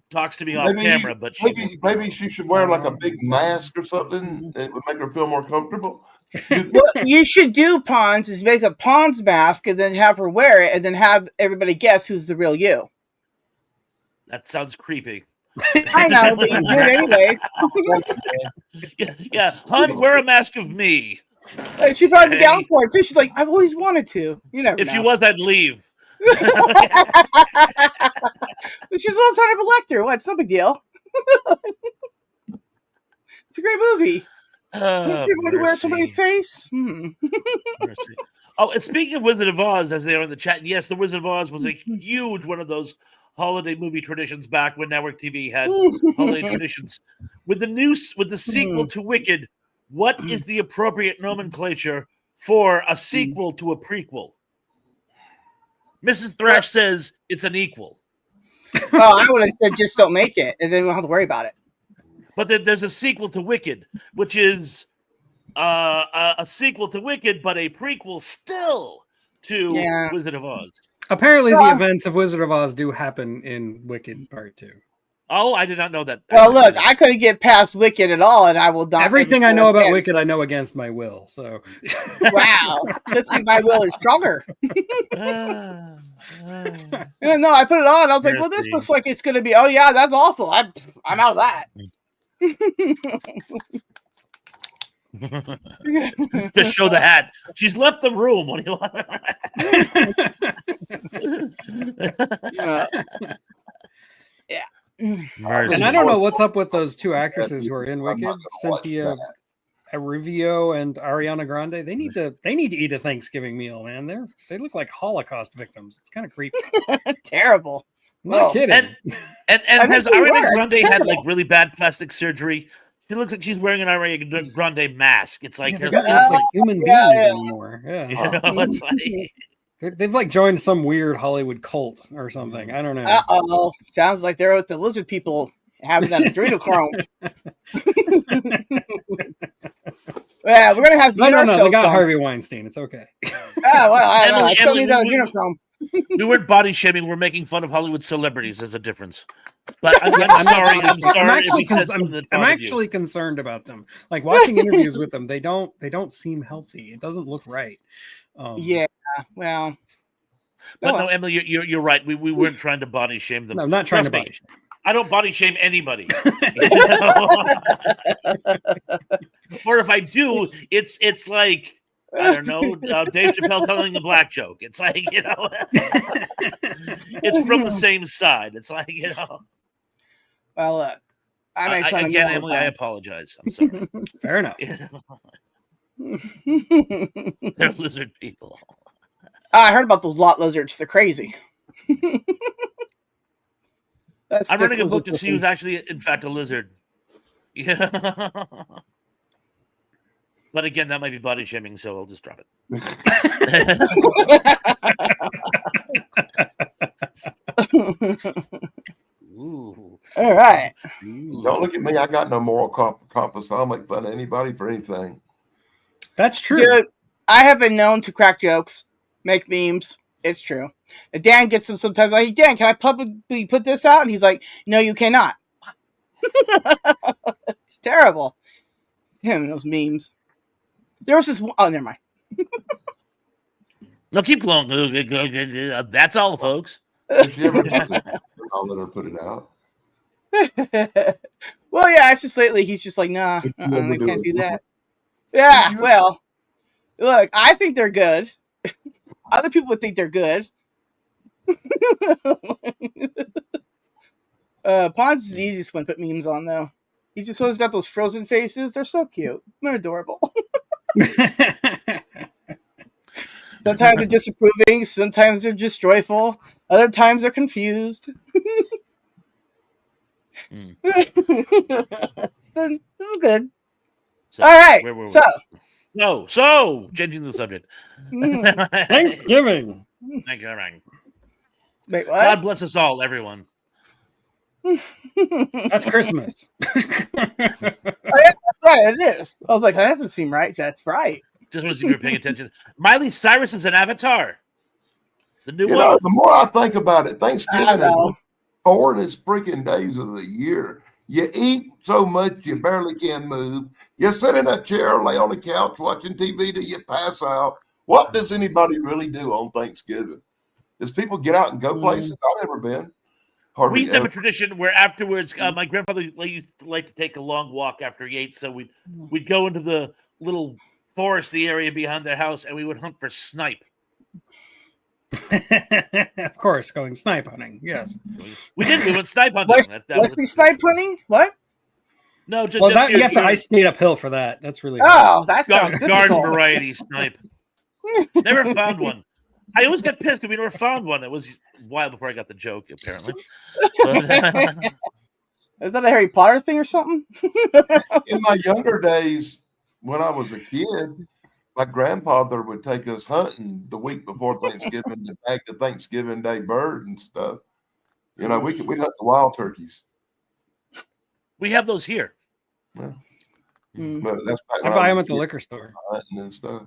talks to me off camera. But maybe she should wear like a big mask or something. It would make her feel more comfortable. What you should do, PONS, is make a PONS mask and then have her wear it and then have everybody guess who's the real you. that sounds creepy. I know, but you do it anyway. Yeah. Hun, wear a mask of me. She'd probably be down for it too. She's like, I've always wanted to. You never If know. she was, I'd leave. She's a little tiny elector. What? It's no big deal. It's a great movie. You're going to wear somebody's face? Mercy. Oh, and speaking of Wizard of Oz, as they are in the chat, yes, the Wizard of Oz was a huge one of those holiday movie traditions back when network TV had holiday traditions. With the sequel to Wicked, what is the appropriate nomenclature for a sequel to a prequel? Mrs. Thrash says it's an equal. Oh, I would have said just don't make it, and then we don't have to worry about it. But there's a sequel to Wicked, which is a sequel to Wicked, but a prequel still to Wizard of Oz. Apparently, the events of Wizard of Oz do happen in Wicked Part 2. Oh, I did not know that. Well, look, I couldn't get past Wicked at all, and I will not. Everything I know about Wicked, I know against my will. So, wow, let's see, my will is stronger. No, I put it on. I was like, well, this looks like it's going to be. Oh yeah, that's awful. I'm out of that. Just show the hat. She's left the room. What do you want? Yeah. And I don't know what's up with those two actresses who are in Wicked, Cynthia Erivo and Ariana Grande. They need to eat a Thanksgiving meal, man. They look like Holocaust victims. It's kind of creepy. Terrible. Not kidding. And has Ariana Grande had like really bad plastic surgery? She looks like she's wearing an Ariana Grande mask. It's like her skin's like human beings anymore. Yeah. You know, it's like they've like joined some weird Hollywood cult or something. I don't know. Uh-oh. Sounds like they're with the lizard people having that adrenochrome. Yeah, we're gonna have no. They got Harvey Weinstein. It's okay. Well, I don't know. I still need that adrenochrome. We weren't body shaming. We're making fun of Hollywood celebrities. There's a difference. But I'm sorry. I'm actually concerned about them. Like watching interviews with them, they don't seem healthy. It doesn't look right. Yeah. Well. But no, Emily, you're right. We weren't trying to body shame them. No, I'm not trying to body shame. I don't body shame anybody. Or if I do, it's like, I don't know, Dave Chappelle telling the black joke. It's like, it's from the same side. It's like, Well, I make fun again, Emily, I apologize. I'm sorry. Fair enough. They're lizard people. I heard about those lot lizards. They're crazy. I'm running a book to see who's actually, in fact, a lizard. Yeah. But again, that might be body shaming, so I'll just drop it. Ooh. All right. Don't look at me. I got no moral compass. I'll make fun of anybody for anything. That's true. Dude, I have been known to crack jokes, make memes. It's true. And Dan gets them sometimes. Like, Dan, can I publicly put this out? And he's like, no, you cannot. It's terrible. Him and those memes. There was this. Oh, never mind. No, keep going. That's all, folks. If you ever I'll let her put it out. Well, yeah, it's just lately he's just like, nah, I can't do that. Yeah, well, look, I think they're good. Other people would think they're good. PONS is the easiest one to put memes on, though. He just always got those frozen faces. They're so cute. They're adorable. Sometimes they're disapproving. Sometimes they're just joyful. Other times they're confused. This is good. So, all right. So changing the subject. Thanksgiving. Thanksgiving. Wait, what? God bless us all, everyone. That's Christmas. Right, it is. I was like, that doesn't seem right. That's right. Just want to see if you're paying attention. Miley Cyrus is an Avatar. The new one. The more I think about it, Thanksgiving is 4 freaking days of the year. You eat so much you barely can move. You sit in a chair or lay on the couch watching TV till you pass out. What does anybody really do on Thanksgiving? Does people get out and go places? I've never been. We used to have a tradition where afterwards, my grandfather used to like to take a long walk after he ate. So we'd go into the little foresty area behind their house and we would hunt for snipe. Of course, going snipe hunting. Yes. We did. We went snipe hunting. Wesley snipe hunting? What? No, just, Well, just that you have to ice skate uphill for that. That's really hard. Oh, that sounds garden difficult. variety snipe. Never found one. I always get pissed because we never found one. It was a while before I got the joke, apparently. But, Is that a Harry Potter thing or something? In my younger days, when I was a kid, my grandfather would take us hunting the week before Thanksgiving to bag the Thanksgiving Day bird and stuff. You know, we'd hunt the wild turkeys. we have those here. Yeah. Mm. But that's back I when buy was them a at the kid, liquor store. hunting and stuff.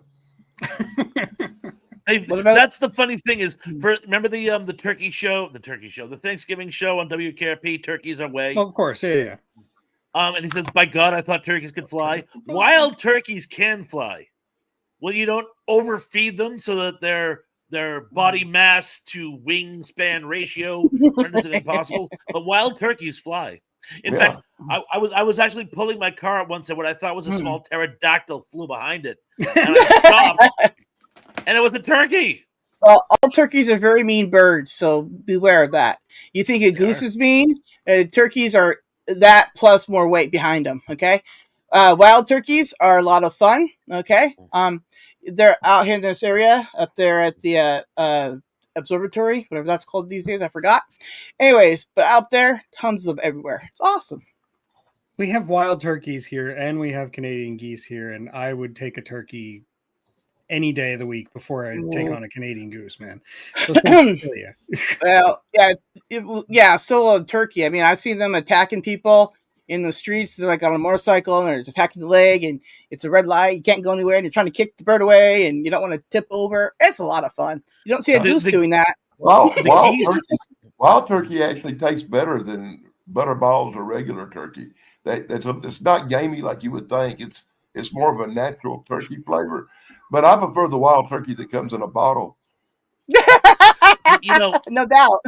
What about- That's the funny thing is, remember the turkey show, the Thanksgiving show on WKRP, Turkeys Are Way. Well, of course, yeah. And he says, "By God, I thought turkeys could fly. Wild turkeys can fly. Well, you don't overfeed them so that their body mass to wingspan ratio renders it impossible. But wild turkeys fly. In fact, I was actually pulling my car at once, and what I thought was a small pterodactyl flew behind it, and I stopped, and it was a turkey. Well, all turkeys are very mean birds, so beware of that. You think a goose is mean? Turkeys are that plus more weight behind them. Okay, wild turkeys are a lot of fun. Okay, they're out here in this area up there at the observatory, whatever that's called these days. I forgot. Anyways, but out there, tons of them everywhere. It's awesome. We have wild turkeys here, and we have Canadian geese here, and I would take a turkey any day of the week before I take on a Canadian goose, man. Those things kill you. Well, yeah, so a turkey. I mean, I've seen them attacking people in the streets. They're like on a motorcycle and they're attacking the leg, and it's a red light. You can't go anywhere, and you're trying to kick the bird away, and you don't want to tip over. It's a lot of fun. You don't see a goose doing that. Wild turkey actually tastes better than butterballs or regular turkey. It's not gamey like you would think. It's more of a natural turkey flavor. But I prefer the wild turkey that comes in a bottle. You know, no doubt.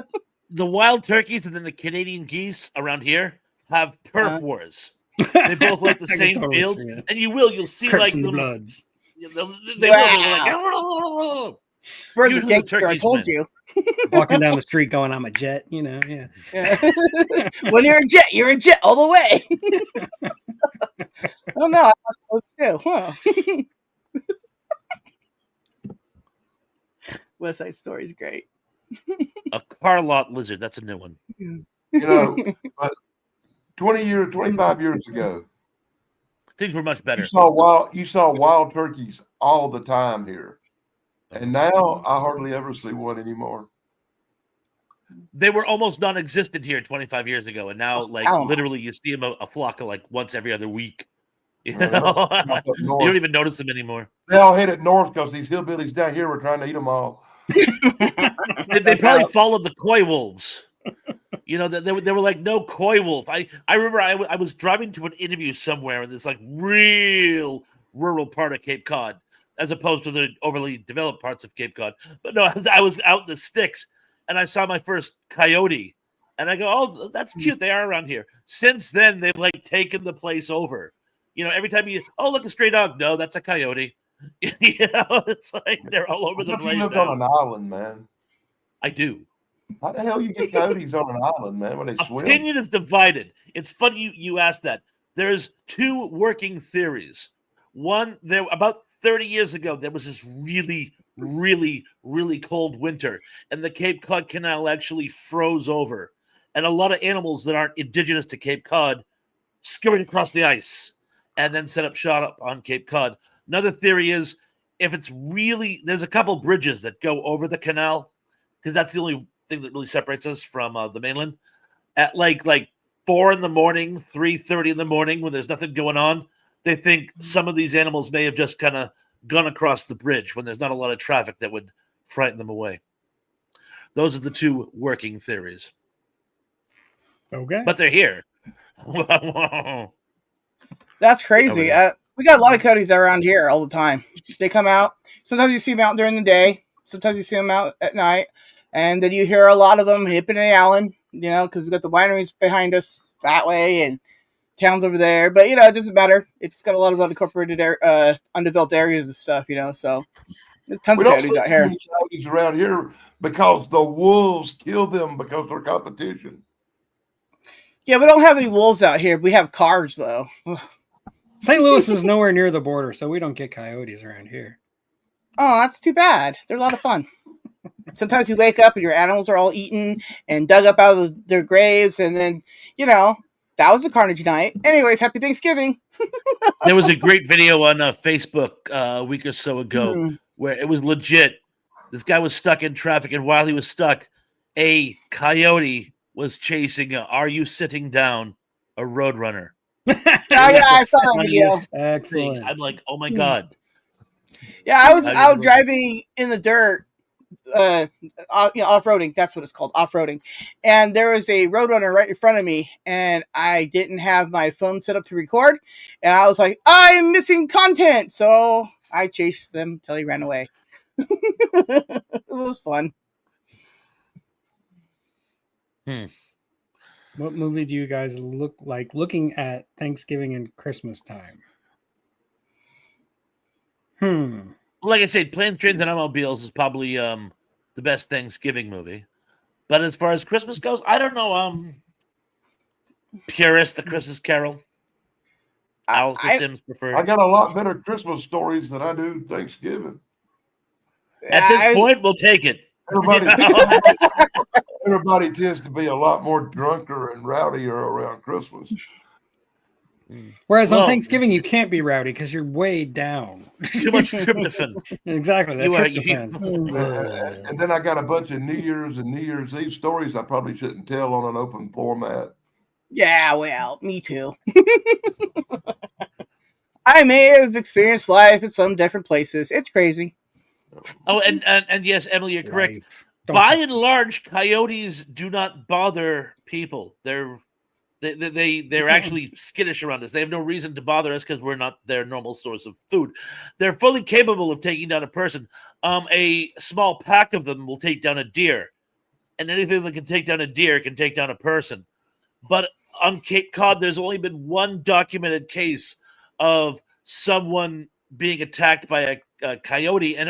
The wild turkeys and then the Canadian geese around here have turf wars. They both like the same totally fields, see it. and you'll see Crips like and them. Bloods. They will, Further Usually the gangster, I turkeys told win. you. Walking down the street going, I'm a jet, yeah. When you're a jet all the way. Oh no, I was supposed to. Huh. West Side Story is great. A car lot lizard. That's a new one. You know, but 25 years ago, Things were much better. you saw wild turkeys all the time here. And now I hardly ever see one anymore. They were almost non-existent here 25 years ago, and now, literally, you see them a flock of once every other week. You know? You don't even notice them anymore. They all headed north because these hillbillies down here were trying to eat them all. They probably followed the coy wolves. You know, they were like, no coy wolf. I remember I was driving to an interview somewhere in this real rural part of Cape Cod, as opposed to the overly developed parts of Cape Cod. But no, I was out in the sticks, and I saw my first coyote. And I go, oh, that's cute. They are around here. Since then, they've taken the place over. You know, every time look, a stray dog. No, that's a coyote. You know, it's like they're all over the place. You lived on an island, man. I do. How the hell you get coyotes on an island, man? When they swim? Opinion is divided. It's funny you asked that. There's two working theories. One, about 30 years ago, there was this really, really, really cold winter, and the Cape Cod Canal actually froze over. And a lot of animals that aren't indigenous to Cape Cod scurried across the ice and then set up shop on Cape Cod. Another theory is there's a couple bridges that go over the canal, because that's the only thing that really separates us from the mainland. At like 4 in the morning, 3:30 in the morning, when there's nothing going on, they think some of these animals may have just kind of gone across the bridge when there's not a lot of traffic that would frighten them away. Those are the two working theories. Okay. But they're here. That's crazy. We got a lot of coyotes around here all the time. They come out. Sometimes you see them out during the day. Sometimes you see them out at night. And then you hear a lot of them hipping and yowling, you know, because we've got the wineries behind us that way and towns over there. But, you know, it doesn't matter. It's got a lot of unincorporated, undeveloped areas and stuff, you know, so There's tons We of don't see coyotes out too here. many coyotes around here because the wolves kill them because they're competition. Yeah, we don't have any wolves out here. We have cars though. St. Louis is nowhere near the border, so we don't get coyotes around here. Oh, that's too bad. They're a lot of fun. Sometimes you wake up and your animals are all eaten and dug up out of their graves, and then, that was a carnage night. Anyways, happy Thanksgiving. There was a great video on Facebook a week or so ago where it was legit. This guy was stuck in traffic, and while he was stuck, a coyote was chasing "Are you sitting down?" a roadrunner. Oh, yeah, I saw that video. Excellent. I'm like, oh my god. Yeah, I was out driving in the dirt, off-roading. That's what it's called, off-roading. And there was a roadrunner right in front of me, and I didn't have my phone set up to record. And I was like, I'm missing content. So I chased them till he ran away. It was fun. What movie do you guys look like looking at Thanksgiving and Christmas time? Like I said, Planes, Trains, and Automobiles is probably the best Thanksgiving movie. But as far as Christmas goes, I don't know. Purist, The Christmas Carol. Alistair Sims preferred. I got a lot better Christmas stories than I do Thanksgiving. At this point, we'll take it. Everybody tends to be a lot more drunker and rowdier around Christmas. Whereas on Thanksgiving, you can't be rowdy because you're way down. Too much tryptophan. Exactly. That tryptophan. And then I got a bunch of New Year's and New Year's Eve stories I probably shouldn't tell on an open format. Yeah, well, me too. I may have experienced life in some different places. It's crazy. Oh, and yes, Emily, you're correct. By and large, coyotes do not bother people. They're actually skittish around us. They have no reason to bother us because we're not their normal source of food. They're fully capable of taking down a person. A small pack of them will take down a deer, and anything that can take down a deer can take down a person. But on Cape Cod, there's only been one documented case of someone being attacked by a coyote, and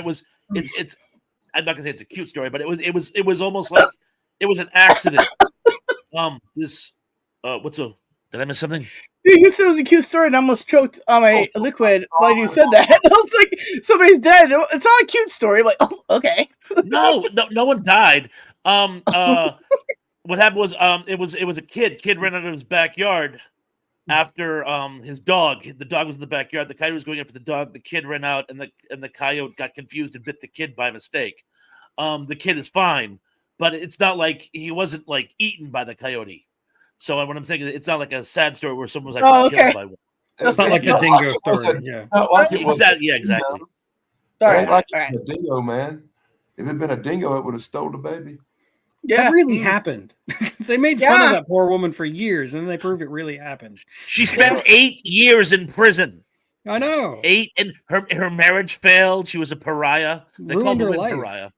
it's. I'm not gonna say it's a cute story, but it was almost like it was an accident. Did I miss something? You said it was a cute story, and I almost choked on my liquid while you said that. I was like, somebody's dead. It's not a cute story. I'm like, oh, okay. No one died. What happened was it was a kid. Kid ran out of his backyard after his dog. The dog was in the backyard. The coyote was going after the dog. The kid ran out, and the coyote got confused and bit the kid by mistake. The kid is fine, but it's not like he wasn't like eaten by the coyote. So what I'm saying is, it's not like a sad story where someone was actually killed by one. It's not like a dingo story. Exactly. Sorry. Like a dingo, man. If it had been a dingo, it would have stole the baby. Yeah, that really happened. They made fun of that poor woman for years, and then they proved it really happened. She spent 8 years in prison. I know. 8, and her marriage failed. She was a pariah. They Ruined called her her life. Pariah.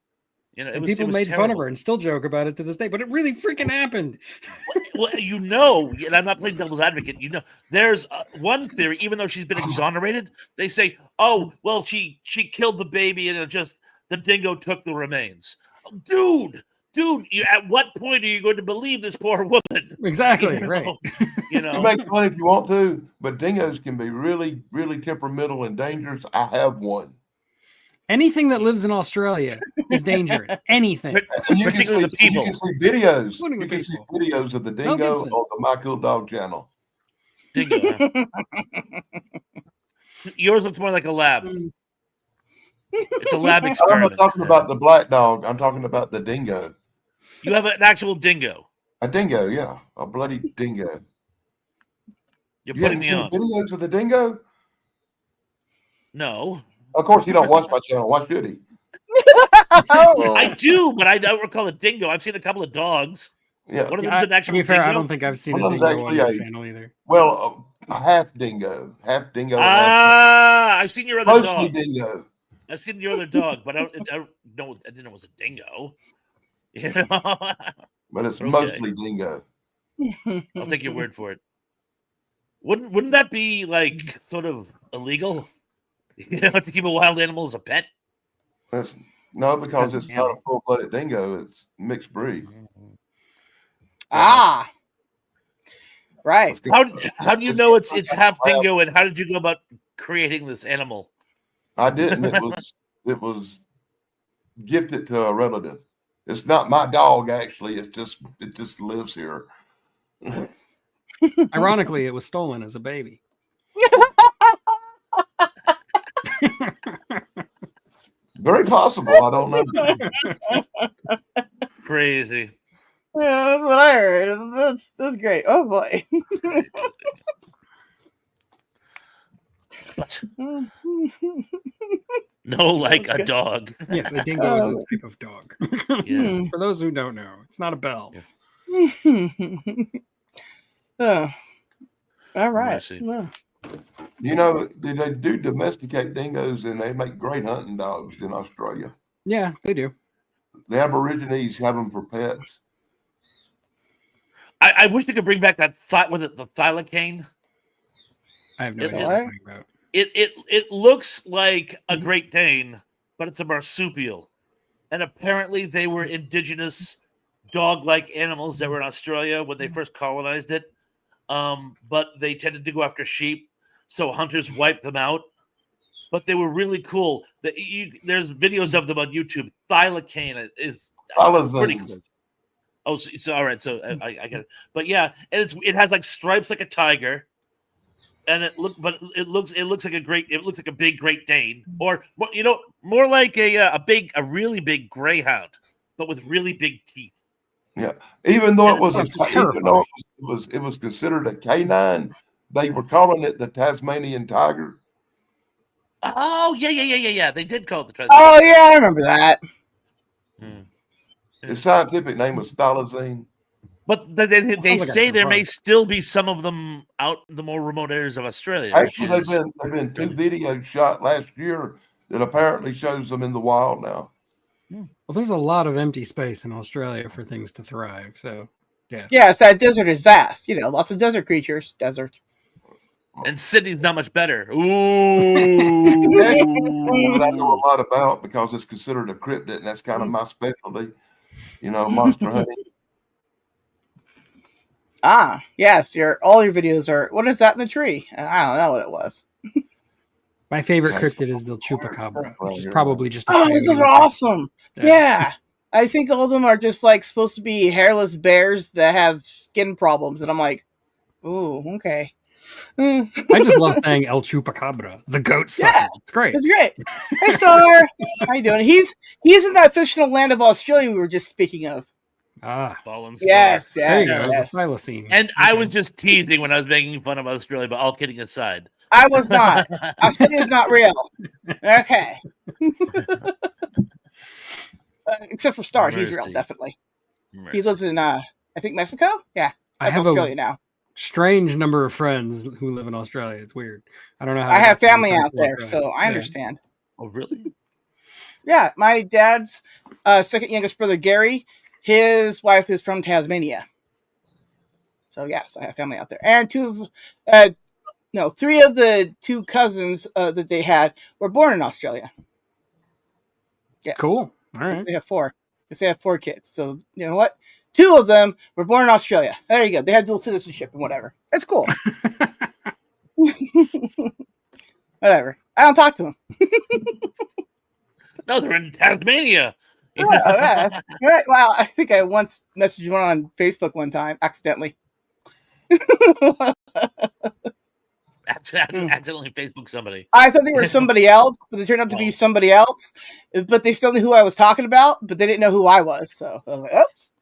People made fun of her and still joke about it to this day, but it really freaking happened. Well, and I'm not playing devil's advocate. There's one theory, even though she's been exonerated, they say, oh, well, she killed the baby and the dingo took the remains. Dude, at what point are you going to believe this poor woman? Exactly, right. You make fun if you want to, but dingoes can be really, really temperamental and dangerous. I have one. Anything that lives in Australia is dangerous. Anything. Particularly the people. You can see videos. You can see videos of the dingo on the My Cool Dog channel. Dingo. Huh? Yours looks more like a lab. It's a lab experiment. I'm not talking about the black dog. I'm talking about the dingo. You have an actual dingo. A dingo, yeah. A bloody dingo. You're putting me on. Videos of the dingo? No. Of course, you don't watch my channel. Why should he? I do, but I don't recall a dingo. I've seen a couple of dogs. Yeah. One of them's an actual dingo. I don't think I've seen a dingo on your channel either. Well, a half dingo. Half dingo. I've seen your other dog. Mostly dingo. I've seen your other dog, but I didn't know it was a dingo. But it's mostly dingo. I'll take your word for it. Wouldn't that be like sort of illegal? To keep a wild animal as a pet? Because it's not a full-blooded dingo. It's mixed breed. Ah, right. How do you know it's half dingo, and how did you go about creating this animal? I didn't. It was gifted to a relative. It's not my dog, actually. It just lives here. Ironically, it was stolen as a baby. Very possible. I don't know. Crazy. Yeah, that's what I heard. That's great. Oh boy. But no, like a dog. Yes, a dingo is a type of dog. Yeah. For those who don't know, it's not a bell. Oh, all right. Mercy. Yeah. You know, they do domesticate dingoes, and they make great hunting dogs in Australia. Yeah, they do. The Aborigines have them for pets. I wish they could bring back that the thylacine. I have no idea what what? you're talking about. It looks like a Great Dane, but it's a marsupial. And apparently they were indigenous dog-like animals that were in Australia when they first colonized it. But they tended to go after sheep, so hunters wiped them out. But they were really cool. There's videos of them on YouTube. Thylacine is pretty cool. Oh, so all right. So I get it. But yeah, and it has like stripes like a tiger, and it looks like a big Great Dane, or more like a really big greyhound, but with really big teeth. Yeah, even though it was it was considered a canine, they were calling it the Tasmanian tiger. Oh yeah. They did call it the. Oh yeah, I remember that. Its scientific name was thylacine. But they like say a there may drug. still be some of them out in the more remote areas of Australia. Actually, there've been 2 videos shot last year that apparently shows them in the wild now. Well, there's a lot of empty space in Australia for things to thrive. So, yeah. Yes, that desert is vast. Lots of desert creatures. Desert. And Sydney's not much better. Ooh. That I know a lot about because it's considered a cryptid, and that's kind of my specialty. Monster hunting. Ah, yes. All your videos are. What is that in the tree? I don't know what it was. My favorite cryptid is the chupacabra, which is probably just a those are awesome. Yeah. I think all of them are just like supposed to be hairless bears that have skin problems, and I'm like, ooh, okay. I just love saying El Chupacabra, the goat sucker. Yeah, it's great. It's great. Hey, Star, how you doing? He's in that fictional land of Australia we were just speaking of. Fallen yes, there you go. yes. The thylacine. And I was just teasing when I was making fun of Australia, but all kidding aside, I was not. Australia's not real. Okay. Except for Star, he's real, definitely. He lives in, I think, Mexico. Yeah, I have Australia now. Strange number of friends who live in Australia. It's weird. I don't know how. I have family out there, so I understand. Oh, really? Yeah, my dad's second youngest brother, Gary, his wife is from Tasmania. So yes, I have family out there, and 3 of the 2 cousins that they had were born in Australia. Yes. Cool. All right. They have 4. They have 4 kids. So you know what? 2 of them were born in Australia. There you go. They had dual citizenship and whatever. It's cool. Whatever. I don't talk to them. No, they're in Tasmania. Right. Well, I think I once messaged one on Facebook one time accidentally. Accidentally Facebook somebody. I thought they were somebody else, but they turned out to be somebody else. But they still knew who I was talking about, but they didn't know who I was. So I was like, oops.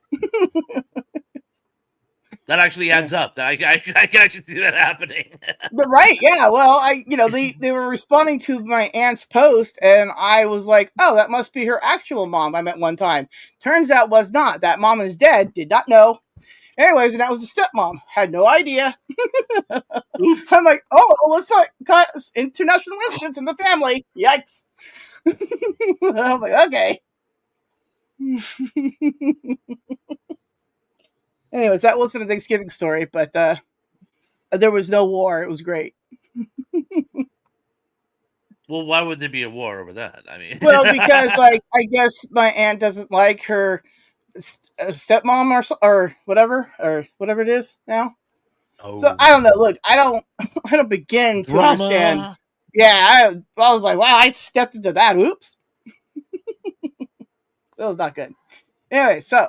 That actually adds up. I can actually see that happening. But right, yeah. Well, they were responding to my aunt's post, and I was like, oh, that must be her actual mom I met one time. Turns out was not. That mom is dead. Did not know. Anyways, and that was a stepmom. Had no idea. Oops. I'm like, oh, let's not cut international incidents in the family. Yikes. I was like, okay. Anyways, that wasn't a Thanksgiving story, but there was no war. It was great. Well, why would there be a war over that? I mean, Well, because like I guess my aunt doesn't like her stepmom or whatever it is now. oh, So I don't know. Look, I don't begin to understand. drama. Yeah, I was like, wow, I stepped into that. Oops, that was not good. Anyway, so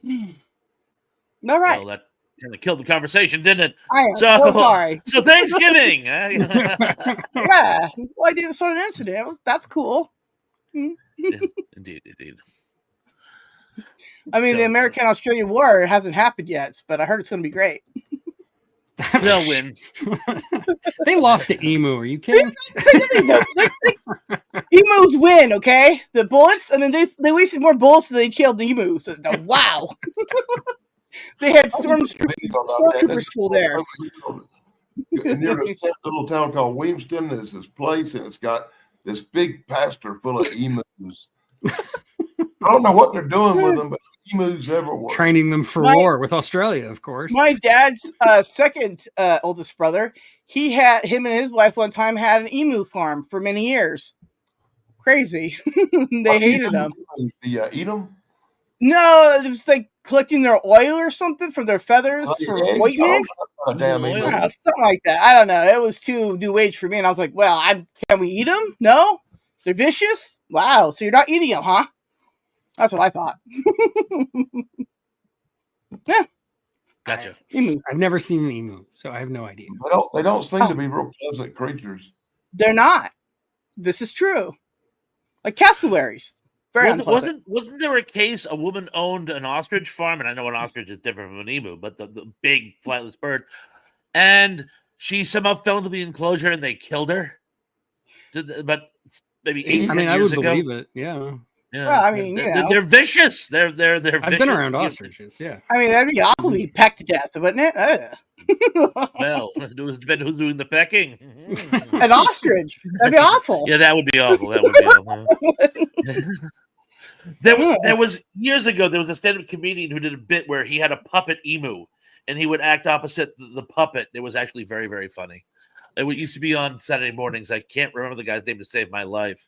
all right, Well, that kind of killed the conversation, didn't it? I am so sorry. So Thanksgiving. Yeah, well, I did a sort of incident. That's cool. Yeah, indeed. I mean, the So- American-Australia War hasn't happened yet, but I heard it's going to be great. They'll win. They lost to Emu. Are you kidding? Emus win, okay? The bullets, and then they wasted more bullets than they killed the emus. So, wow. They had stormtrooper school there. And near this little town called Williamston, there's this place, and it's got this big pasture full of emus. I don't know what they're doing with them, but emus everywhere. Training them for war with Australia, of course. My dad's second oldest brother, him and his wife one time had an emu farm for many years. Crazy. They hated them. Eat them? No, it was like collecting their oil or something from their feathers for ointment. Damn Oil. emu. Something like that. I don't know. It was too new age for me, and I was like, "Well, can we eat them? No, they're vicious. Wow, so you're not eating them, huh?" That's what I thought. Yeah, Gotcha. emus. I've never seen an emu, so I have no idea. They don't seem to be real pleasant creatures. They're not. This is true. Like cassowaries. Very unpleasant. Wasn't there a case a woman owned an ostrich farm, and I know an ostrich is different from an emu, but the big flightless bird, and she somehow fell into the enclosure and they killed her. But maybe 8 I mean, I years would ago. believe it. Yeah. Yeah. Well, I mean, they're vicious. They're I've vicious. been around ostriches. Yeah. I mean, that'd be awful to be pecked to death, wouldn't it? Well, it depends who's doing the pecking. An ostrich. That'd be awful. Yeah, that would be awful. That would be awful. There was years ago. There was a stand-up comedian who did a bit where he had a puppet emu, and he would act opposite the puppet. It was actually very, very funny. It used to be on Saturday mornings. I can't remember the guy's name to save my life.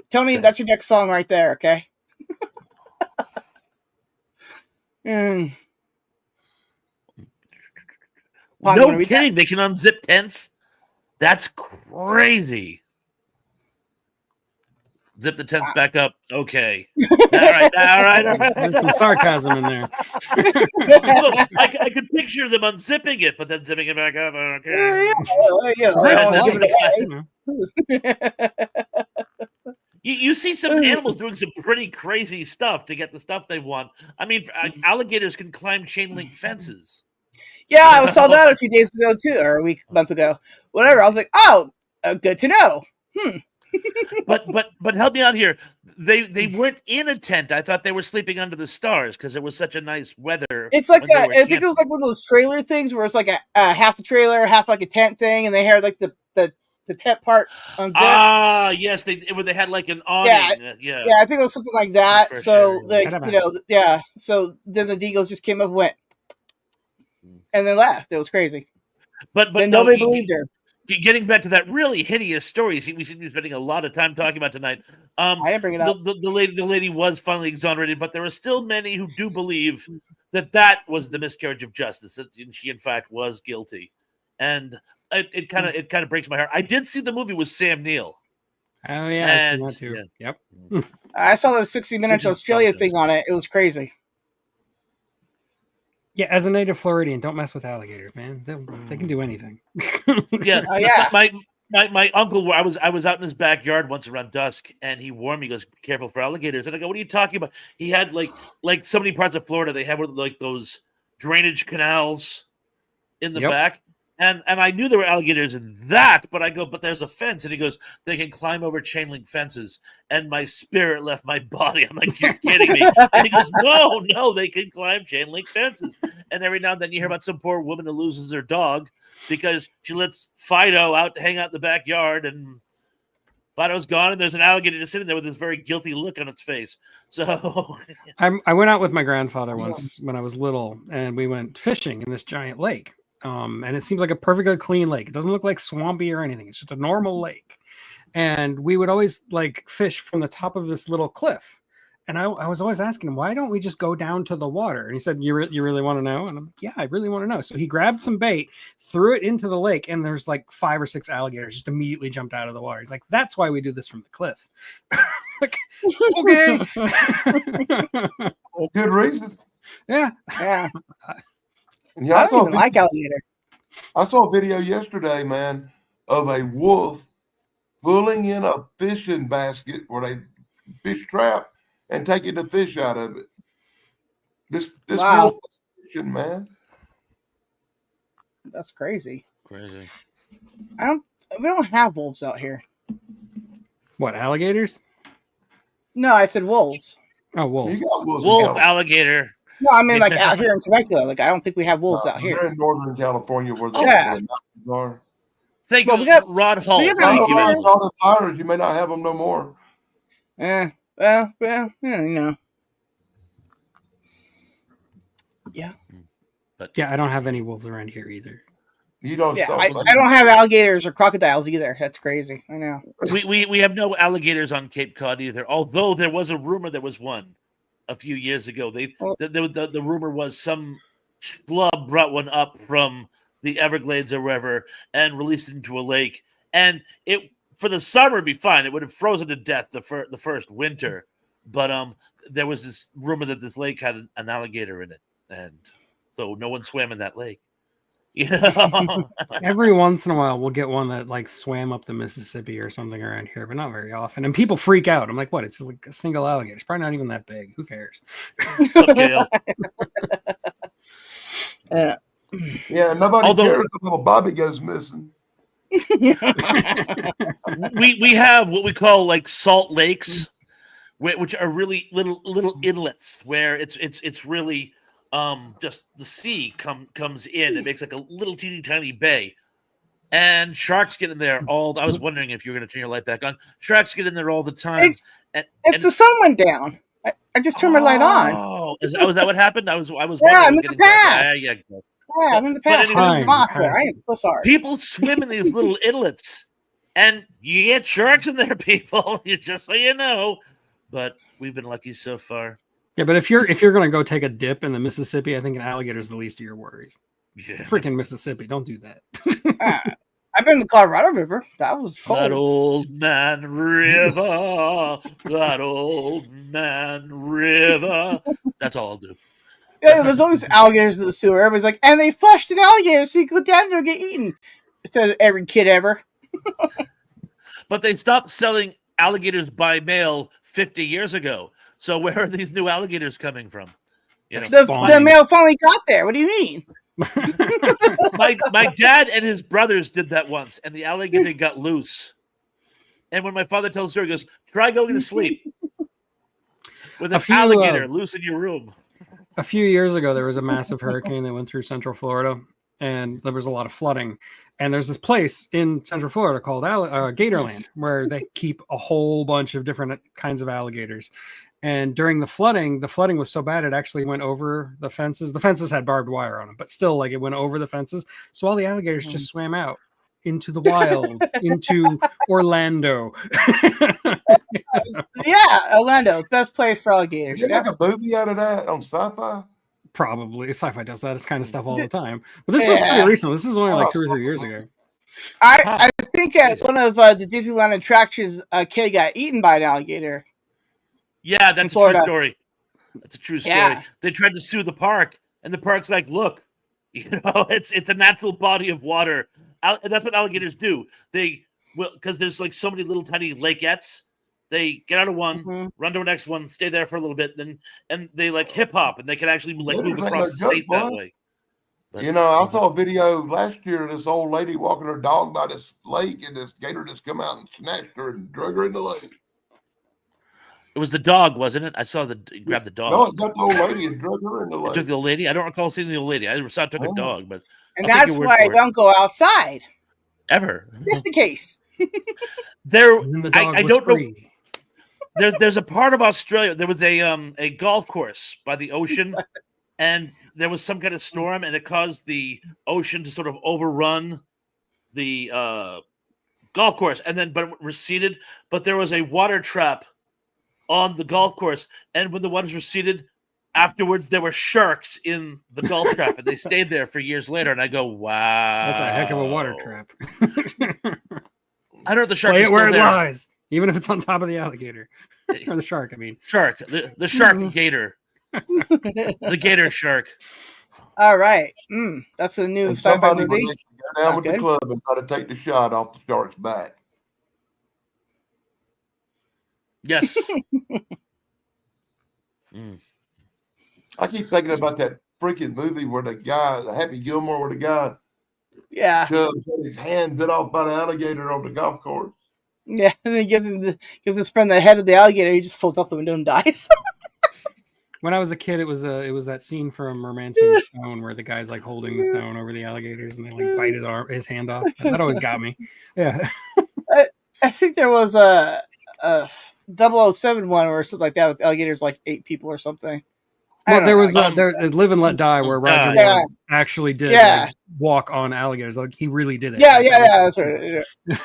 Tony, that's your next song right there. Okay. No kidding. They can unzip tents. That's crazy. Zip the tents back up. Okay. All right. There's some sarcasm in there. Look, I could picture them unzipping it, but then zipping it back up. Okay. You see some animals doing some pretty crazy stuff to get the stuff they want. I mean, alligators can climb chain link fences. Yeah, I saw that a few days ago too, or a month ago. Whatever. I was like, oh, good to know. But help me out here. They weren't in a tent. I thought they were sleeping under the stars because it was such a nice weather. It's like I think it was like one of those trailer things where it's like a half a trailer, half like a tent thing, and they had like the tent part unzipped. Ah, yes, they had like an awning. Yeah, I think it was something like that. For so sure. like So then the Deagles just came up and went, and then left. It was crazy. But nobody believed her. Getting back to that really hideous story we seem to be spending a lot of time talking about tonight. I didn't bring it up. The lady was finally exonerated, but there are still many who do believe that was the miscarriage of justice. That she, in fact, was guilty, and it kind of breaks my heart. I did see the movie with Sam Neill. Oh yeah, I've seen that too. Yeah. Yep. I saw the 60 Minutes Australia thing on it. It was crazy. Yeah, as a native Floridian, don't mess with alligators, man. They can do anything. Yeah, yeah. My uncle, I was out in his backyard once around dusk, and he warned me. He goes, "Careful for alligators." And I go, "What are you talking about?" He had like so many parts of Florida, they have like those drainage canals in the back, and I knew there were alligators in that, but I go, "But there's a fence," and he goes, "They can climb over chain link fences," and my spirit left my body. I'm like, "You're kidding me?" And he goes, "No, they can climb chain link fences." And every now and then you hear about some poor woman who loses her dog because she lets Fido out to hang out in the backyard, and Fido's gone, and there's an alligator just sitting there with this very guilty look on its face. So I went out with my grandfather once when I was little, and we went fishing in this giant lake. and it seems like a perfectly clean lake. It doesn't look like swampy or anything. It's just a normal lake. And we would always like fish from the top of this little cliff. And I was always asking him, why don't we just go down to the water? And he said, you really want to know? And I'm like, yeah, I really want to know. So he grabbed some bait, threw it into the lake, and there's like 5 or 6 alligators just immediately jumped out of the water. He's like, that's why we do this from the cliff. Like, okay. Well, good reason. Yeah. Yeah. Yeah, I don't even like alligator. I saw a video yesterday, man, of a wolf pulling in a fishing basket where they fish trap and taking the fish out of it. This Wow. wolf was fishing, man. That's crazy. Crazy. We don't have wolves out here. What, alligators? No, I said wolves. Oh, wolves. You got wolves in Wolf, California. alligator. No, I mean like out here in Temecula. Like I don't think we have wolves out They're here. in Northern California where the Yeah. mountains are. Thank Well, you, we got- Rod Hall. we have Thank you. alligators. All the fires, you may not have them no more. Well, you know. Yeah. Yeah, I don't have any wolves around here either. You don't Yeah, stop. I don't have alligators or crocodiles either. That's crazy. I know. We have no alligators on Cape Cod either. Although there was a rumor there was one a few years ago. The rumor was some schlub brought one up from the Everglades or wherever and released it into a lake. And it for the summer it'd be fine. It would have frozen to death the first winter. But there was this rumor that this lake had an alligator in it, and so no one swam in that lake. You know? Every once in a while, we'll get one that like swam up the Mississippi or something around here, but not very often. And people freak out. I'm like, what? It's like a single alligator. It's probably not even that big. Who cares? What's up, Gail? Yeah, nobody Although- cares if little Bobby goes missing. we have what we call like salt lakes, which are really little inlets where it's really just the sea comes in. It makes like a little teeny tiny bay, and sharks get in there all. I was wondering if you were going to turn your light back on. Sharks get in there all the time. It's the sun went down. I just turned my light on. Oh, is that what happened? I was Yeah, wondering. I'm I was in the getting dark. past. Yeah. Yeah, I'm in the past. But anyway- I am so sorry. People swim in these little inlets, and you get sharks in there, people. Just so you know. But we've been lucky so far. Yeah, but if you're gonna go take a dip in the Mississippi, I think an alligator is the least of your worries. It's the Yeah. freaking Mississippi. Don't do that. I've been to the Colorado River. That was cold. That old man river, that old man river. That's all I'll do. Yeah, there's always alligators in the sewer. Everybody's like, and they flushed an alligator so you go down there and get eaten. Says every kid ever. But they stopped selling alligators by mail 50 years ago. So where are these new alligators coming from? You know, The mail finally got there. What do you mean? my dad and his brothers did that once, and the alligator got loose. And when my father tells the story, he goes, "Try going to sleep with an alligator loose in your room." A few years ago, there was a massive hurricane that went through Central Florida, and there was a lot of flooding. And there's this place in Central Florida called Gatorland, where they keep a whole bunch of different kinds of alligators. And during the flooding was so bad it actually went over the fences. The fences had barbed wire on them, but still, like, it went over the fences. So all the alligators just swam out into the wild, into Orlando. Yeah, Orlando, best place for alligators. You make a movie out of that on Sci-Fi? Probably. Sci-Fi does that kind of stuff all the time. But this was pretty recent. This is only like 2 or 3 years ago. I think at one of the Disneyland attractions, a kid got eaten by an alligator. Yeah, that's a true Florida. story. That's a true story. Yeah. They tried to sue the park, and the park's like, "Look, it's a natural body of water." And that's what alligators do. They will, because there's like so many little tiny lakeettes. They get out of one, run to the next one, stay there for a little bit, and they like hip hop, and they can actually like move across the state that way. But, You know, I saw a video last year of this old lady walking her dog by this lake, and this gator just come out and snatched her and drug her in the lake. it was the dog, wasn't it? I saw grab the dog. No, it got the old lady and drug her in the It lake. took the old lady. I don't recall seeing the old lady. I saw it took a dog, but And I'll take that's your word why I for it. don't go outside. Ever Just in case. there, And then the dog I was don't know. free. There's a part of Australia. There was a golf course by the ocean and there was some kind of storm, and it caused the ocean to sort of overrun the golf course, and then but it receded. But there was a water trap on the golf course, and when the waters receded, afterwards there were sharks in the golf trap, and they stayed there for years later. And I go, wow, That's a heck of a water trap. I don't know if the shark Play is it where still it there. lies, even if it's on top of the alligator or the shark. I mean, Shark, the shark gator, the gator shark. All right. That's a new And sci-fi somebody movie. would go down Not with good. the club and try to take the shot off the shark's back. Yes. I keep thinking about that freaking movie where the guy, Happy Gilmore, where the guy Yeah. had his hand bit off by the alligator on the golf course. Yeah. And he gives his friend the head of the alligator. He just falls out the window and dies. when I was a kid, it was that scene from Romancing the Stone where the guy's like holding the stone over the alligators and they like bite his hand off. And that always got me. Yeah. I think there was a 007 one or something like that with alligators, like 8 people or something. Well, there was know. Live and Let Die where Roger Yeah. Moore actually did Yeah. like, walk on alligators. Like he really did it. Yeah. That's right.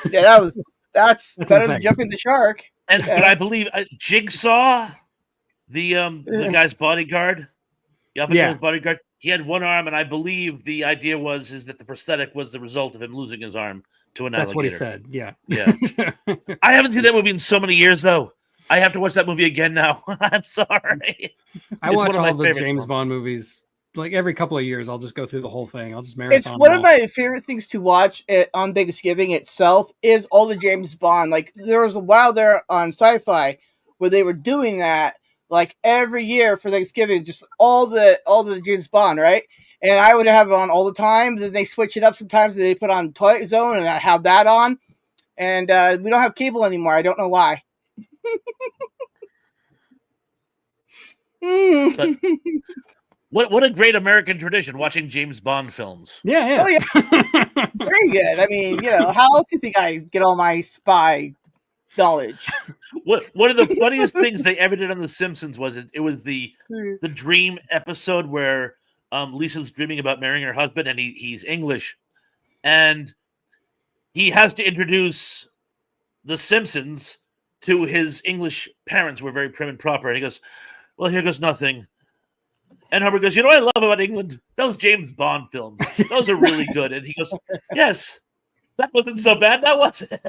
Yeah, that's better insane. than jumping the shark. And but I believe Jigsaw, the guy's bodyguard, his bodyguard, he had one arm, and I believe the idea is that the prosthetic was the result of him losing his arm to an alligator. That's what he said. Yeah. Yeah. I haven't seen that movie in so many years, though. I have to watch that movie again now. I'm sorry. I It's watch one of my all the favorite James ones. Bond movies. Like every couple of years, I'll just go through the whole thing. I'll just marathon. It's one them of all. my favorite things to watch on Thanksgiving itself is all the James Bond. Like there was a while there on Sci-Fi where they were doing that like every year for Thanksgiving, just all the James Bond, right? And I would have it on all the time. Then they switch it up sometimes. And they put on Twilight Zone, and I have that on. And we don't have cable anymore. I don't know why. But what a great American tradition, watching James Bond films. Yeah. Oh, yeah. Very good. I mean, how else do you think I get all my spy knowledge? One of the funniest things they ever did on The Simpsons was it was the dream episode where Lisa's dreaming about marrying her husband, and he's English, and he has to introduce The Simpsons to his English parents, who were very prim and proper. And he goes, "Well, here goes nothing." And Hubbard goes, "You know what I love about England? Those James Bond films. Those are really good." And he goes, "Yes, that wasn't so bad, now was it?"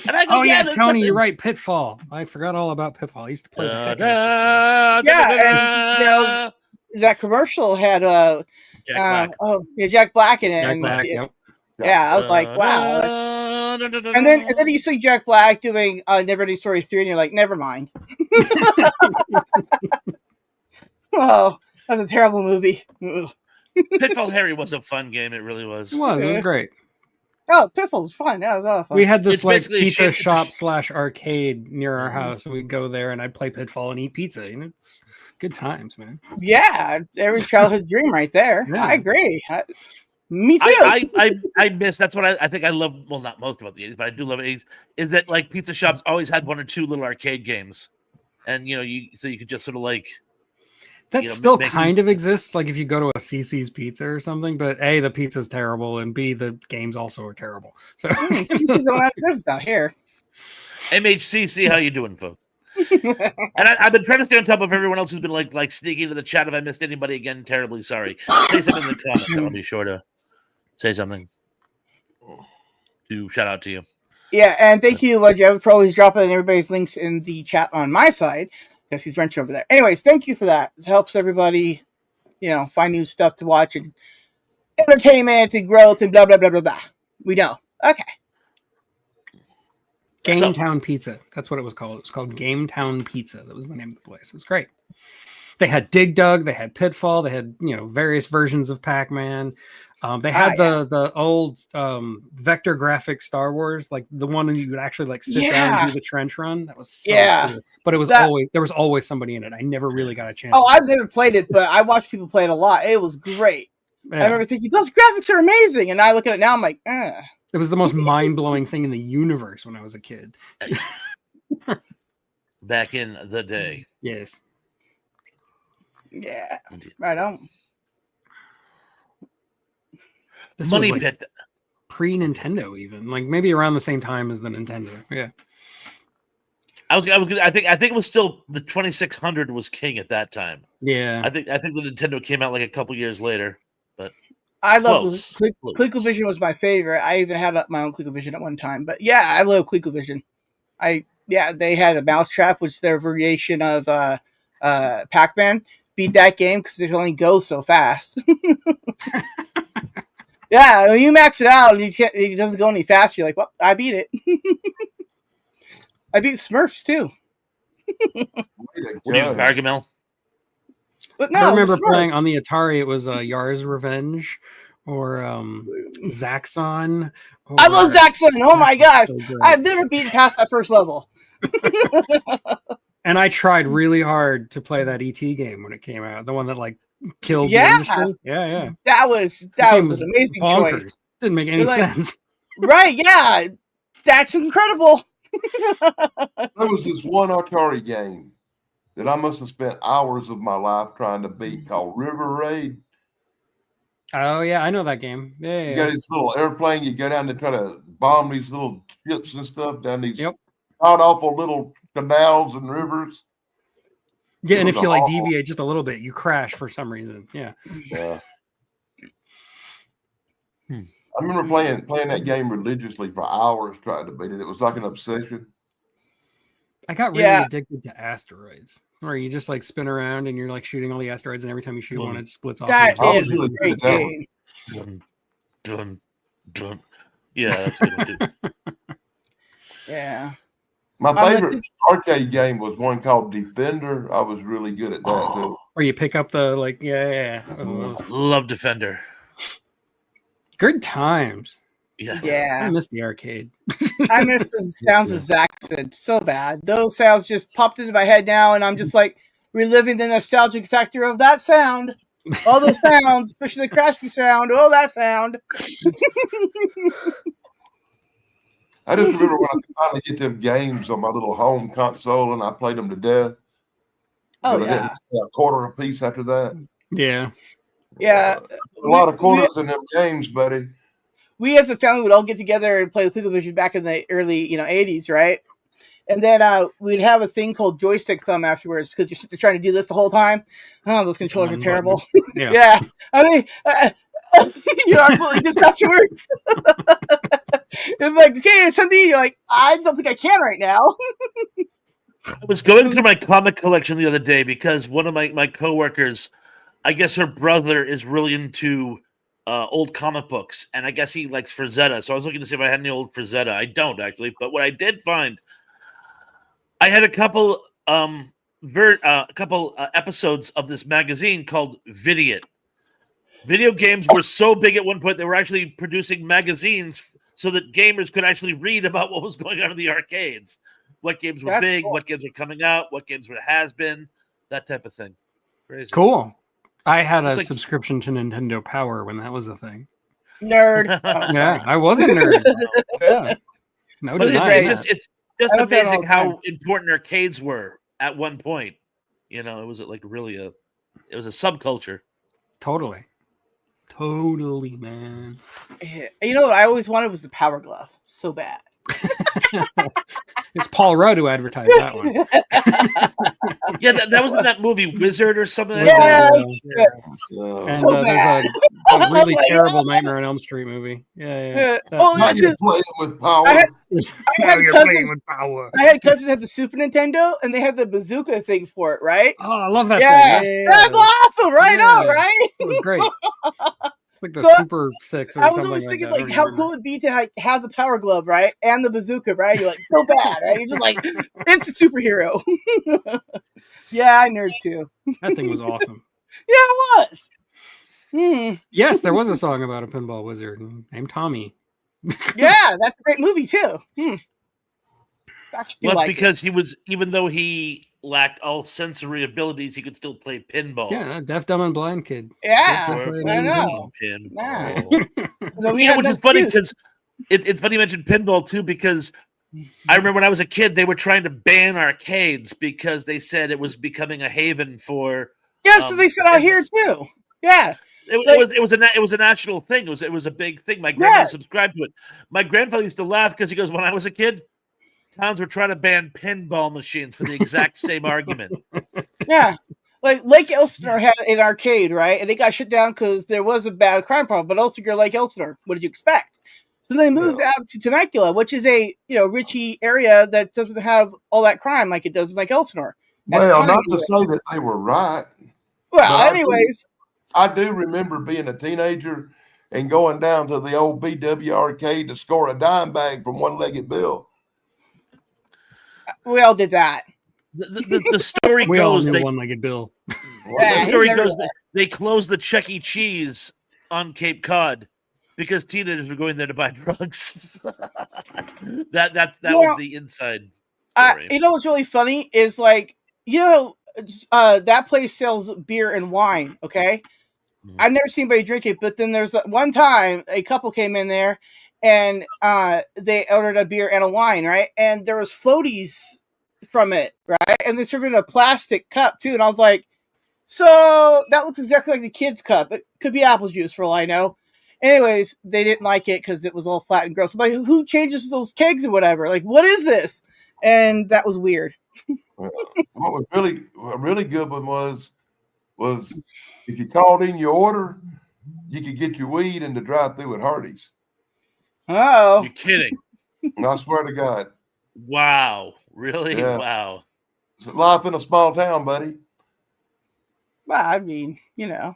And I go, Oh yeah, Tony, you're right. Pitfall. I forgot all about Pitfall. I used to play the heck out of it. Yeah, and that commercial had Jack Black. Jack Black in it. Jack and, Black, yep. Yeah, I was like, wow. And then you see Jack Black doing Never Ending Story 3, and you're like, never mind. Oh, that's a terrible movie. Ugh. Pitfall Harry was a fun game. It really was. It was great. Oh, Pitfall's fun. That was a lot of fun. We had this It's like basically a pizza shame- shop / arcade near our house, and we'd go there and I'd play Pitfall and eat pizza. It's good times, man. Yeah, every childhood dream right there. Yeah. I agree. Me too. I miss. That's what I think I love. Well, not most about the 80s, but I do love the 80s. Is that like pizza shops always had one or two little arcade games, and you could just sort of like. That still kind of exists. Like if you go to a CC's Pizza or something, but A, the pizza's terrible, and B, the games also are terrible. So CC's don't have business out here. MHCC, how you doing, folks? And I've been trying to stay on top of everyone else who's been like sneaking into the chat. If I missed anybody again, terribly sorry. Say something in the comments, and I'll be sure to say something to shout out to you. Yeah, and thank you, Jeff, for always dropping everybody's links in the chat on my side, because he's wrenching over there. Anyways, thank you for that. It helps everybody, find new stuff to watch and entertainment and growth and blah, blah, blah, blah, blah. We know. Okay. Game Town Pizza. That's what it was called. It was called Game Town Pizza. That was the name of the place. It was great. They had Dig Dug. They had Pitfall. They had, various versions of Pac-Man. They had the old vector graphic Star Wars, like the one that you would actually like sit down and do the trench run. That was so cool. But it was there was always somebody in it. I never really got a chance. Oh, I've never played it, but I watched people play it a lot. It was great. Yeah. I remember thinking, those graphics are amazing. And I look at it now, I'm like, It was the most mind-blowing thing in the universe when I was a kid. Back in the day. Yes. Yeah, right on. This Money was like Pit. pre-Nintendo, even like maybe around the same time as the Nintendo. Yeah. I think it was still the 2600 was king at that time. Yeah. I think the Nintendo came out like a couple years later, but I love close. ColecoVision was my favorite. I even had my own ColecoVision at one time. But yeah, I love ColecoVision. They had a mousetrap, which is their variation of Pac-Man. Beat that game because it only goes so fast. Yeah, when you max it out and it doesn't go any faster, you're like, well, I beat it. I beat Smurfs too. What are you, Gargamel? But no, I it was remember a Smurf. playing on the Atari. It was Yar's Revenge or Zaxxon. I love Zaxxon. Oh my gosh. So great. I've never beaten past that first level. And I tried really hard to play that ET game when it came out. The one that like killed the Yeah. industry. Yeah. That was game an amazing bonkers. choice. Didn't make any You're like- sense. Right, yeah. That's incredible. There was this one Atari game that I must have spent hours of my life trying to beat called River Raid. Oh yeah, I know that game. You Yeah. got this little airplane, you go down to try to bomb these little ships and stuff down these Yep. god awful little canals and rivers. Yeah, and It if you was like awful. deviate just a little bit, you crash for some reason. Yeah. Yeah. I remember playing that game religiously for hours trying to beat it. It was like an obsession. I got really Yeah. addicted to asteroids, where you just like spin around and you're like shooting all the asteroids, and every time you shoot one, it splits off. That into I was is two. a really great good at that one. game. Dun, dun, dun. Yeah, that's a good one too. Yeah. My I'm a- favorite arcade game was one called Defender. I was really good at that too. Where you pick up the like, yeah. Love Defender. Good times. Yeah. I Yeah. miss the arcade. I miss the sounds of Zaxxon so bad. Those sounds just popped into my head now, and I'm just like reliving the nostalgic factor of that sound. All those sounds, especially the crashy sound. Oh, that sound. I just remember when I could finally get them games on my little home console and I played them to death. Oh, But I didn't pay a quarter a piece after that. Yeah. Yeah. A lot of quarters in them games, buddy. We as a family would all get together and play ColecoVision back in the early, 80s, right? And then we'd have a thing called joystick thumb afterwards because you're sitting there trying to do this the whole time. Oh, those controllers are terrible. Yeah. Yeah. I mean, you absolutely just afterwards. It's like, okay, it's something you're like, I don't think I can right now. I was going through my comic collection the other day because one of my coworkers, I guess her brother is really into old comic books, and I guess he likes Frazetta. So I was looking to see if I had any old Frazetta. I don't actually, but what I did find, I had a couple episodes of this magazine called Vidiot. Video games were so big at one point they were actually producing magazines so that gamers could actually read about what was going on in the arcades. What games were That's big, cool. what games were coming out, what games were has-been, that type of thing. Crazy. Cool. I had a Like- subscription to Nintendo Power when that was a thing. Nerd. Yeah, I was a nerd. Yeah. No But denying it's that. just I look at it all amazing the how time. important arcades were at one point. It was like really it was a subculture. Totally, man. Yeah. You know what I always wanted was the Power Glove. So bad. It's Paul Rudd who advertised that one. Yeah, that was in that movie Wizard or something like Yeah. that. And So there's bad. a really Oh my terrible Nightmare on Elm Street movie. Yeah. Oh, Now it's you're just- playing with power. I had Now you're cousins- playing with power. I had cousins that had the Super Nintendo, and they had the bazooka thing for it, right? Oh, I love that Yeah. thing. Yeah. That's awesome, right Yeah. on, right? It was great. It's like the So, Super 6 or I was something always like thinking, that. I like, don't how remember. cool it'd be to have the Power Glove, right, and the bazooka, right? You're like, so bad, right? You're just like, it's a superhero. Yeah, I nerd too. That thing was awesome. Yeah, it was. Yes, there was a song about a pinball wizard named Tommy. Yeah, that's a great movie too. Actually, Well, that's like because he was, even though he lacked all sensory abilities, he could still play pinball. Yeah, deaf, dumb, and blind kid. yeah, Or I know. Pinball. So we Yeah, had which no is funny excuse. because it's funny you mentioned pinball too, because I remember when I was a kid, they were trying to ban arcades because they said it was becoming a haven for Yes, so they said out here too. Yeah. It was a national thing. It was a big thing. My grandmother subscribed to it. My grandfather used to laugh because he goes, when I was a kid, towns were trying to ban pinball machines for the exact same argument. Yeah. Like Lake Elsinore had an arcade, right? And they got shut down because there was a bad crime problem. But Elsinore, Lake Elsinore, what did you expect? So they moved out to Temecula, which is a richy area that doesn't have all that crime like it does in Lake Elsinore. Well, not to say that they were right. Well, anyways, I do remember being a teenager and going down to the old BW arcade to score a dime bag from One-Legged Bill. We all did that. The story we goes all knew they, One-Legged Bill. Yeah, the story goes they closed the Chuck E. Cheese on Cape Cod because teenagers were going there to buy drugs. that was the inside story. You know what's really funny is like, that place sells beer and wine, okay? I've never seen anybody drink it, but then there's one time a couple came in there and they ordered a beer and a wine, right? And there was floaties from it, right? And they served it in a plastic cup too. And I was like, so that looks exactly like the kids' cup. It could be apple juice for all I know. Anyways, they didn't like it because it was all flat and gross. I'm like, who changes those kegs or whatever? Like, what is this? And that was weird. What was really good one was if you called in your order, you could get your weed in the drive-through at Hardee's. Oh, you're kidding? I swear to God. Wow, really? Yeah. Wow. It's life in a small town, buddy. well, I mean, you That's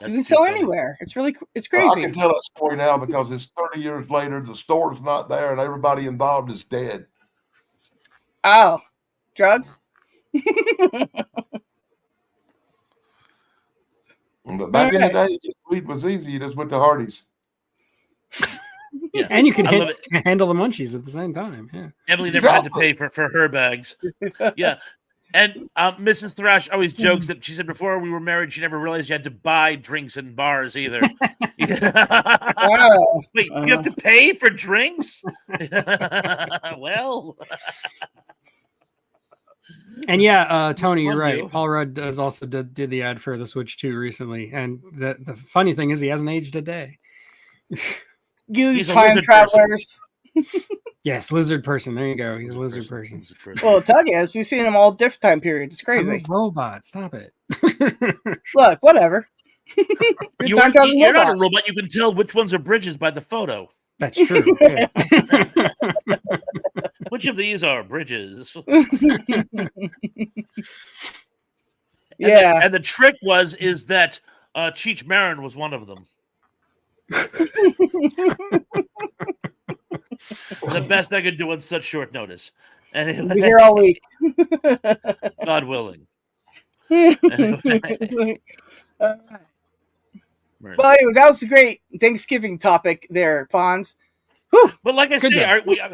can too sell funny. anywhere. It's I crazy. can tell that story now because it's 30 years later. The store's not there, and everybody involved is dead. Oh, drugs? But back in the day, weed was easy. You just went to Hardee's. Yeah. And you can I love it. handle the munchies at the same time. Yeah. Emily never had to pay for her bags. Yeah. And Mrs. Thrash always jokes that she said before we were married, she never realized you had to buy drinks in bars either. Oh. Wait, you have to pay for drinks? Well. And yeah, Tony, you're Love right. you. Paul Rudd does also did the ad for the Switch 2 recently. And the funny thing is he hasn't aged a day. You He's a time lizard travelers. Yes, lizard person. There you go. He's a lizard person. Well, tell you, we've seen them all different time periods. It's I'm a crazy. robot. Stop it. Look, whatever. You're not a robot. You can tell which ones are bridges by the photo. That's true. Yes. Which of these are bridges? Yeah. And the trick is that Cheech Marin was one of them. The best I could do on such short notice. Anyway, We're here all week. God willing. Well, anyways, that was a great Thanksgiving topic there, Pons. But like I say, we have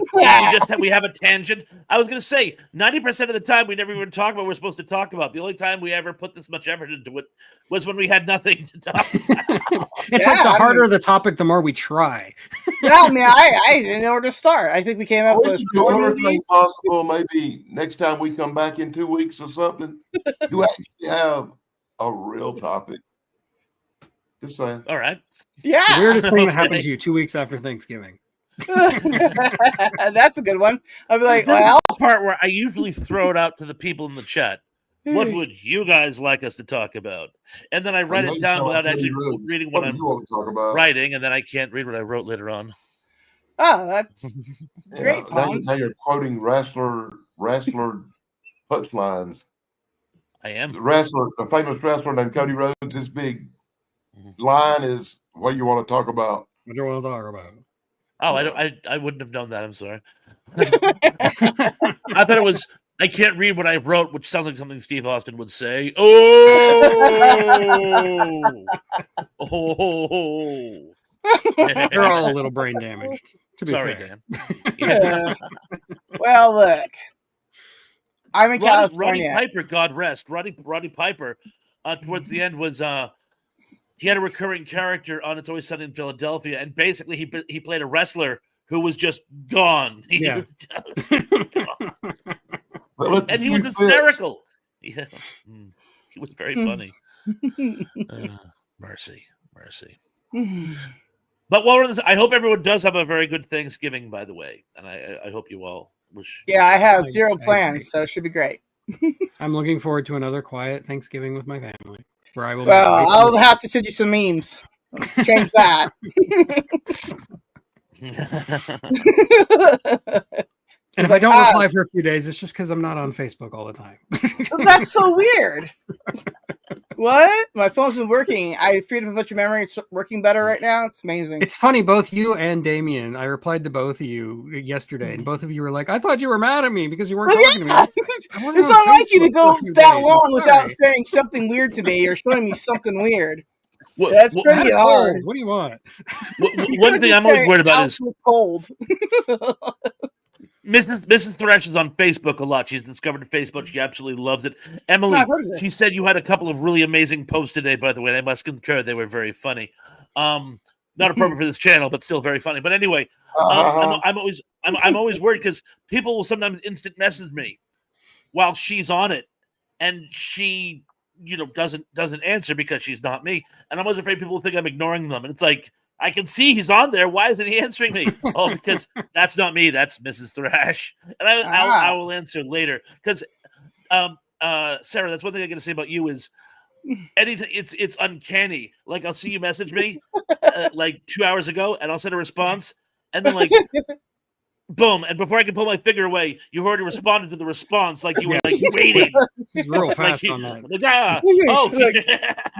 a tangent. I was going to say 90% of the time we never even talk about what we're supposed to talk about. The only time we ever put this much effort into it was when we had nothing to talk about. It's like the harder the topic, the more we try. Yeah, I mean, I didn't know where to start. I think we came up We with should do everything possible. Maybe next time we come back in 2 weeks or something, you actually have a real topic. Just saying. All right. Yeah. The weirdest thing that happened to you 2 weeks after Thanksgiving. That's a good one. I'd be like, This is well, the part where I usually throw it out to the people in the chat. What would you guys like us to talk about? And then I write it down without actually reading what I'm writing, and then I can't read what I wrote later on. Oh, that's great. Now you're quoting wrestler punchlines. I am. A famous wrestler named Cody Rhodes, his big line is, what do you want to talk about? What do you want to talk about? Oh, I wouldn't have known that. I'm sorry. I thought it was, I can't read what I wrote, which sounds like something Steve Austin would say. Oh! Oh! They're all a little brain damaged. To be Sorry, fair. Dan. Yeah. Well, look. I'm in California. Roddy Piper, God rest. Roddy Piper, towards the end was he had a recurring character on It's Always Sunny in Philadelphia, and basically he played a wrestler who was just gone. Yeah. And he was hysterical. Yeah. He was very funny. Mercy. But while we're on this, I hope everyone does have a very good Thanksgiving, by the way. And I hope you all wish. Yeah, I have zero I plans, so it should be great. I'm looking forward to another quiet Thanksgiving with my family, where I will. Well, I'll have to send you some memes. Change that. And if I don't reply for a few days, it's just because I'm not on Facebook all the time. That's so weird. What? My phone's been working. I freed up a bunch of memory. It's working better right now. It's amazing. It's funny, both you and Damien. I replied to both of you yesterday, and both of you were like, "I thought you were mad at me because you weren't talking to me." It's unlike you to go that long without saying something weird to me or showing me something weird. That's pretty hard. What do you want? One thing I'm always worried about is cold. Mrs. Thresh is on Facebook a lot. She's discovered Facebook. She absolutely loves it. Emily, she said you had a couple of really amazing posts today, by the way. I must concur. They were very funny. Not appropriate for this channel, but still very funny. But anyway, I'm always worried because people will sometimes instant message me while she's on it, and she, doesn't answer because she's not me. And I'm always afraid people will think I'm ignoring them. And it's like, I can see he's on there. Why isn't he answering me? Oh, because that's not me. That's Mrs. Thrash. And I will answer later. Because, Sarah, that's one thing I got to say about you is anything. It's uncanny. Like, I'll see you message me like 2 hours ago, and I'll send a response, and then like, boom! And before I can pull my finger away, you've already responded to the response. Like you were like waiting. He's real fast on that.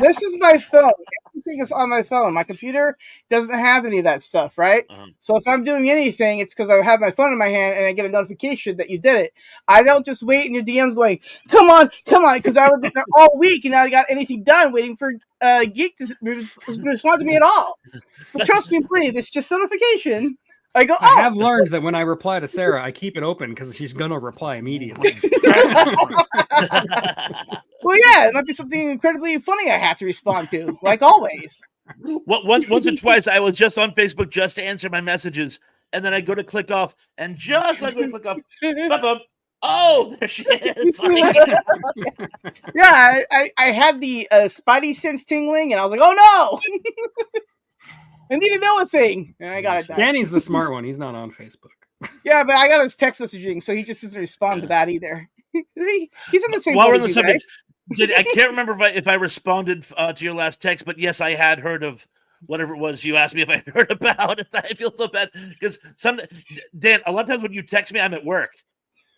This is my phone. Everything is on my phone. My computer doesn't have any of that stuff, right? So if I'm doing anything, it's because I have my phone in my hand and I get a notification that you did it. I don't just wait in your DMs going, come on, because I was there all week and I got anything done waiting for Geek to respond to me at all. But trust me, please, it's just notification. I have learned that when I reply to Sarah, I keep it open because she's going to reply immediately. Well, yeah, it might be something incredibly funny I have to respond to, like always. Once or twice, I was just on Facebook just to answer my messages, and then I go to click off, and just like I go to click off, oh, there she is. Yeah, I had the Spidey sense tingling, and I was like, oh no! I need to know a thing. And I got it done. Danny's the smart one. He's not on Facebook. Yeah, but I got his text messaging, so he just doesn't respond to that either. He's in the same. While we're on the subject, I can't remember if I responded to your last text, but yes, I had heard of whatever it was you asked me if I heard about it. I feel so bad because Dan, a lot of times when you text me, I'm at work,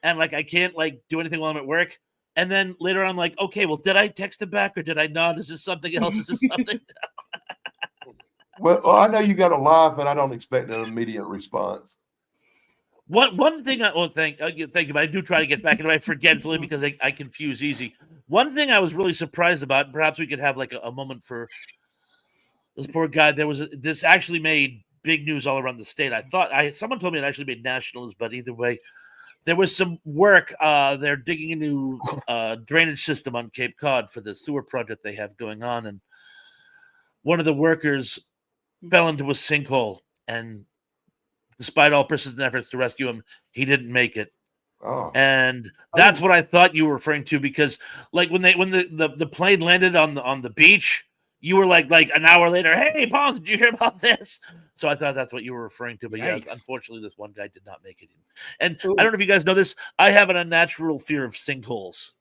and like I can't like do anything while I'm at work. And then later I'm like, okay, well, did I text him back or did I not? Is this something else? Is this something? Well, I know you got a life, but I don't expect an immediate response. One thing thank you, but I do try to get back, and if I forget, it's only because I confuse easy. One thing I was really surprised about, and perhaps we could have like a moment for this poor guy. This actually made big news all around the state. Someone told me it actually made national news, but either way, there was some work. They're digging a new drainage system on Cape Cod for the sewer project they have going on, and one of the workers fell into a sinkhole, and despite all persistent efforts to rescue him, he didn't make it. Oh. And that's what I thought you were referring to, because like when the plane landed on the beach, you were like an hour later, hey, Pons, did you hear about this? So I thought that's what you were referring to. But yeah, unfortunately, this one guy did not make it. And I don't know if you guys know this, I have an unnatural fear of sinkholes.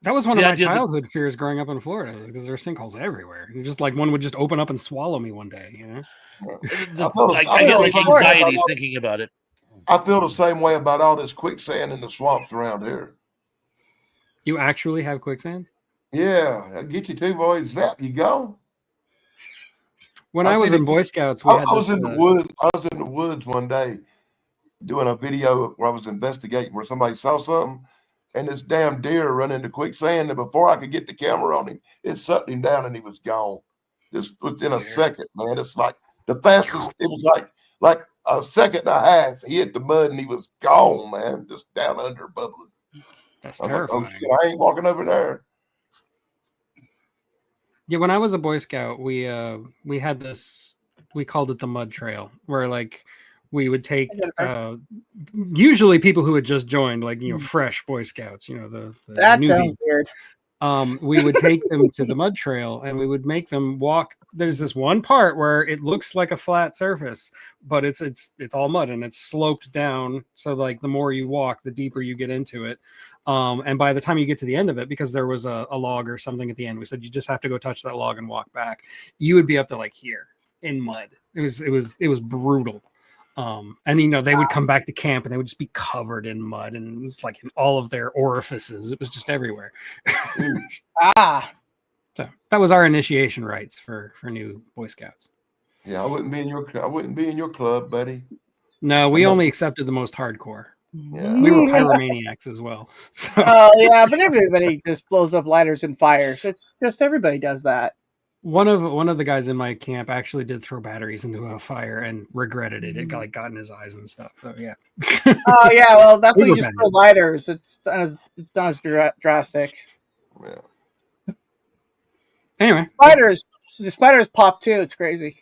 That was one of my childhood fears growing up in Florida, because there are sinkholes everywhere. And just like one would just open up and swallow me one day, you know? I get like anxiety thinking about it. I feel the same way about all this quicksand in the swamps around here. You actually have quicksand? Yeah, I'll get you two boys. Zap, you go. When I was in Boy Scouts, I was in the woods. I was in the woods one day doing a video where I was investigating where somebody saw something. And this damn deer run into quicksand, and before I could get the camera on him, it sucked him down, and he was gone. Just within a second, man. It's like the fastest. It was like a second and a half. He hit the mud, and he was gone, man. Just down under, bubbling. That's terrifying. Like, oh, I ain't walking over there. Yeah, when I was a Boy Scout, we had this. We called it the Mud Trail, where like we would take usually people who had just joined, like fresh Boy Scouts. The that newbies. sounds weird. we would take them to the mud trail and we would make them walk. There's this one part where it looks like a flat surface, but it's all mud and it's sloped down. So like the more you walk, the deeper you get into it. And by the time you get to the end of it, because there was a log or something at the end, we said you just have to go touch that log and walk back. You would be up to like here in mud. It was brutal. And you know, they would come back to camp and they would just be covered in mud, and it was like in all of their orifices. It was just everywhere. So that was our initiation rites for new Boy Scouts. Yeah, I wouldn't be in your club, buddy. No, we only accepted the most hardcore. Yeah. We were pyromaniacs as well. So. Oh yeah, but everybody just blows up lighters and fires. It's just everybody does that. One of the guys in my camp actually did throw batteries into a fire and regretted it. It got in his eyes and stuff. So yeah. Oh yeah, well that's what you just throw lighters. It's not as drastic. Yeah. Anyway, spiders pop too. It's crazy.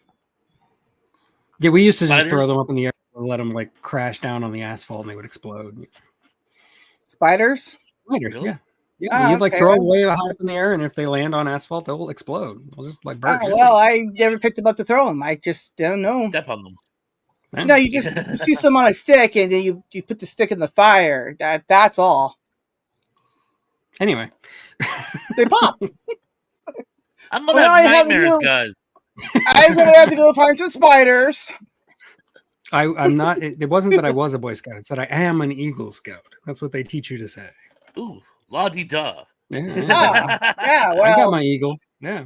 Yeah, we used to just throw them up in the air and let them like crash down on the asphalt and they would explode. Spiders? Really? Yeah. Yeah, you'd like throw them way high up in the air, and if they land on asphalt, they'll explode. They'll just like burst. Well, I never picked them up to throw them. I just don't know. Step on them. Man. No, you see some on a stick, and then you put the stick in the fire. That's all. Anyway, they pop. I'm gonna have nightmares, guys. I'm gonna have to go find some spiders. I'm not. It wasn't that I was a Boy Scout. It's that I am an Eagle Scout. That's what they teach you to say. Ooh. La-di-da. Yeah, well, I got my eagle. Yeah.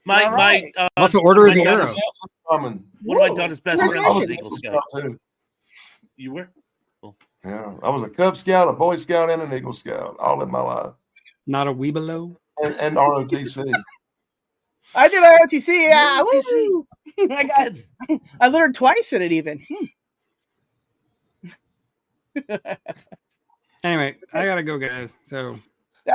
My also Order of the Arrow. One of my daughter's best friends was Eagle Scout. You were? Oh. Yeah, I was a Cub Scout, a Boy Scout, and an Eagle Scout all in my life. Not a Weebelo? And ROTC. I did ROTC. Yeah, woo! I learned twice in it even. Anyway, I gotta go, guys. So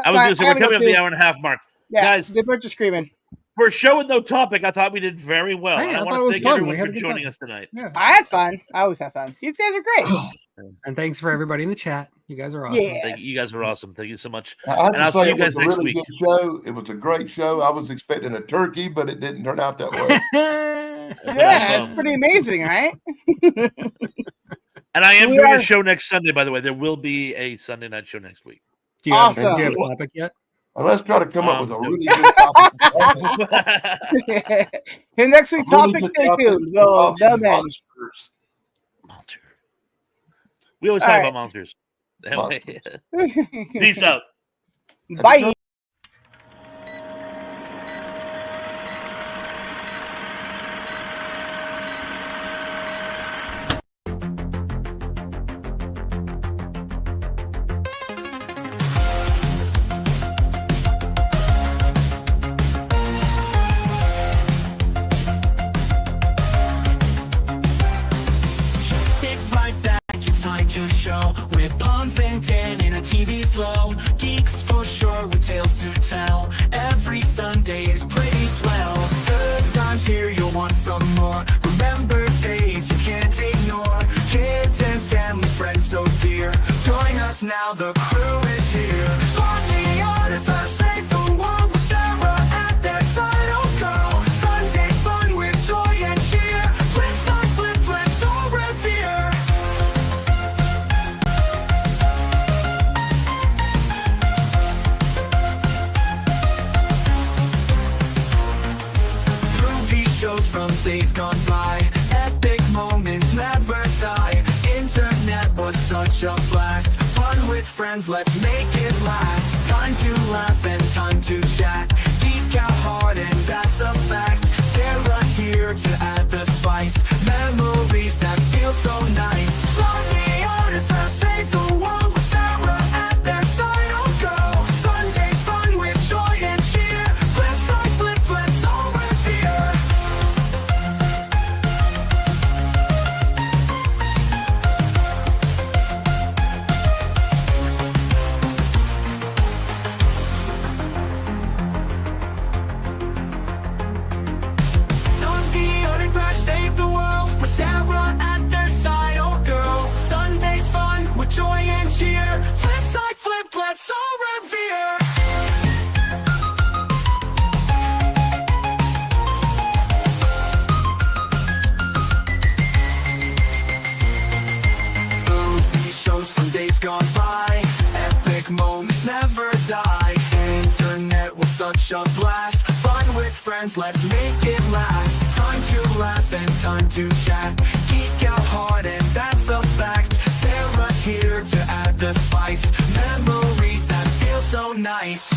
I was gonna say we're coming up the hour and a half mark. Yeah, guys, they were just screaming. For a show with no topic, I thought we did very well. Hey, I want to thank everyone for joining us tonight. Yeah. I had fun. I always have fun. These guys are great. And thanks for everybody in the chat. You guys are awesome. Yes. You guys are awesome. Thank you so much. And I'll see you guys next week. Good show. It was a great show. I was expecting a turkey, but it didn't turn out that way. Yeah, it's pretty amazing, right? And I am doing a show next Sunday, by the way. There will be a Sunday night show next week. Do you have a topic yet? Well, let's try to come up with a really good topic. Hey, next week's topic, stay tuned. Well, monsters. We always talk about monsters. Peace out. Bye. With PONS and 10 in a TV flow, geeks for sure with tales to tell. Every Sunday is pretty swell. Good times here, you'll want some more. Remember days you can't ignore. Kids and family, friends so dear. Join us now, the crew is here. On the artifact, save the world with Sarah at their side. Oh girl, Sunday fun with joy and cheer. Flip side, flip, so revere. Shows from days gone by, epic moments never die. Internet was such a blast, fun with friends, let's make it last. Time to laugh and time to chat, geek out hard and that's a fact. Sarah's here to add the spice, memories that feel so nice. Love the artifact, save the world with Sarah at their side. Oh girl, Sunday's fun with joy and cheer. Flip side, flip, so revere. Save the world with Sarah at their side. Oh girl, friends, let's make it last. Time to laugh and time to chat. Geek out hard and that's a fact. Sarah's here to add the spice. Memories that feel so nice.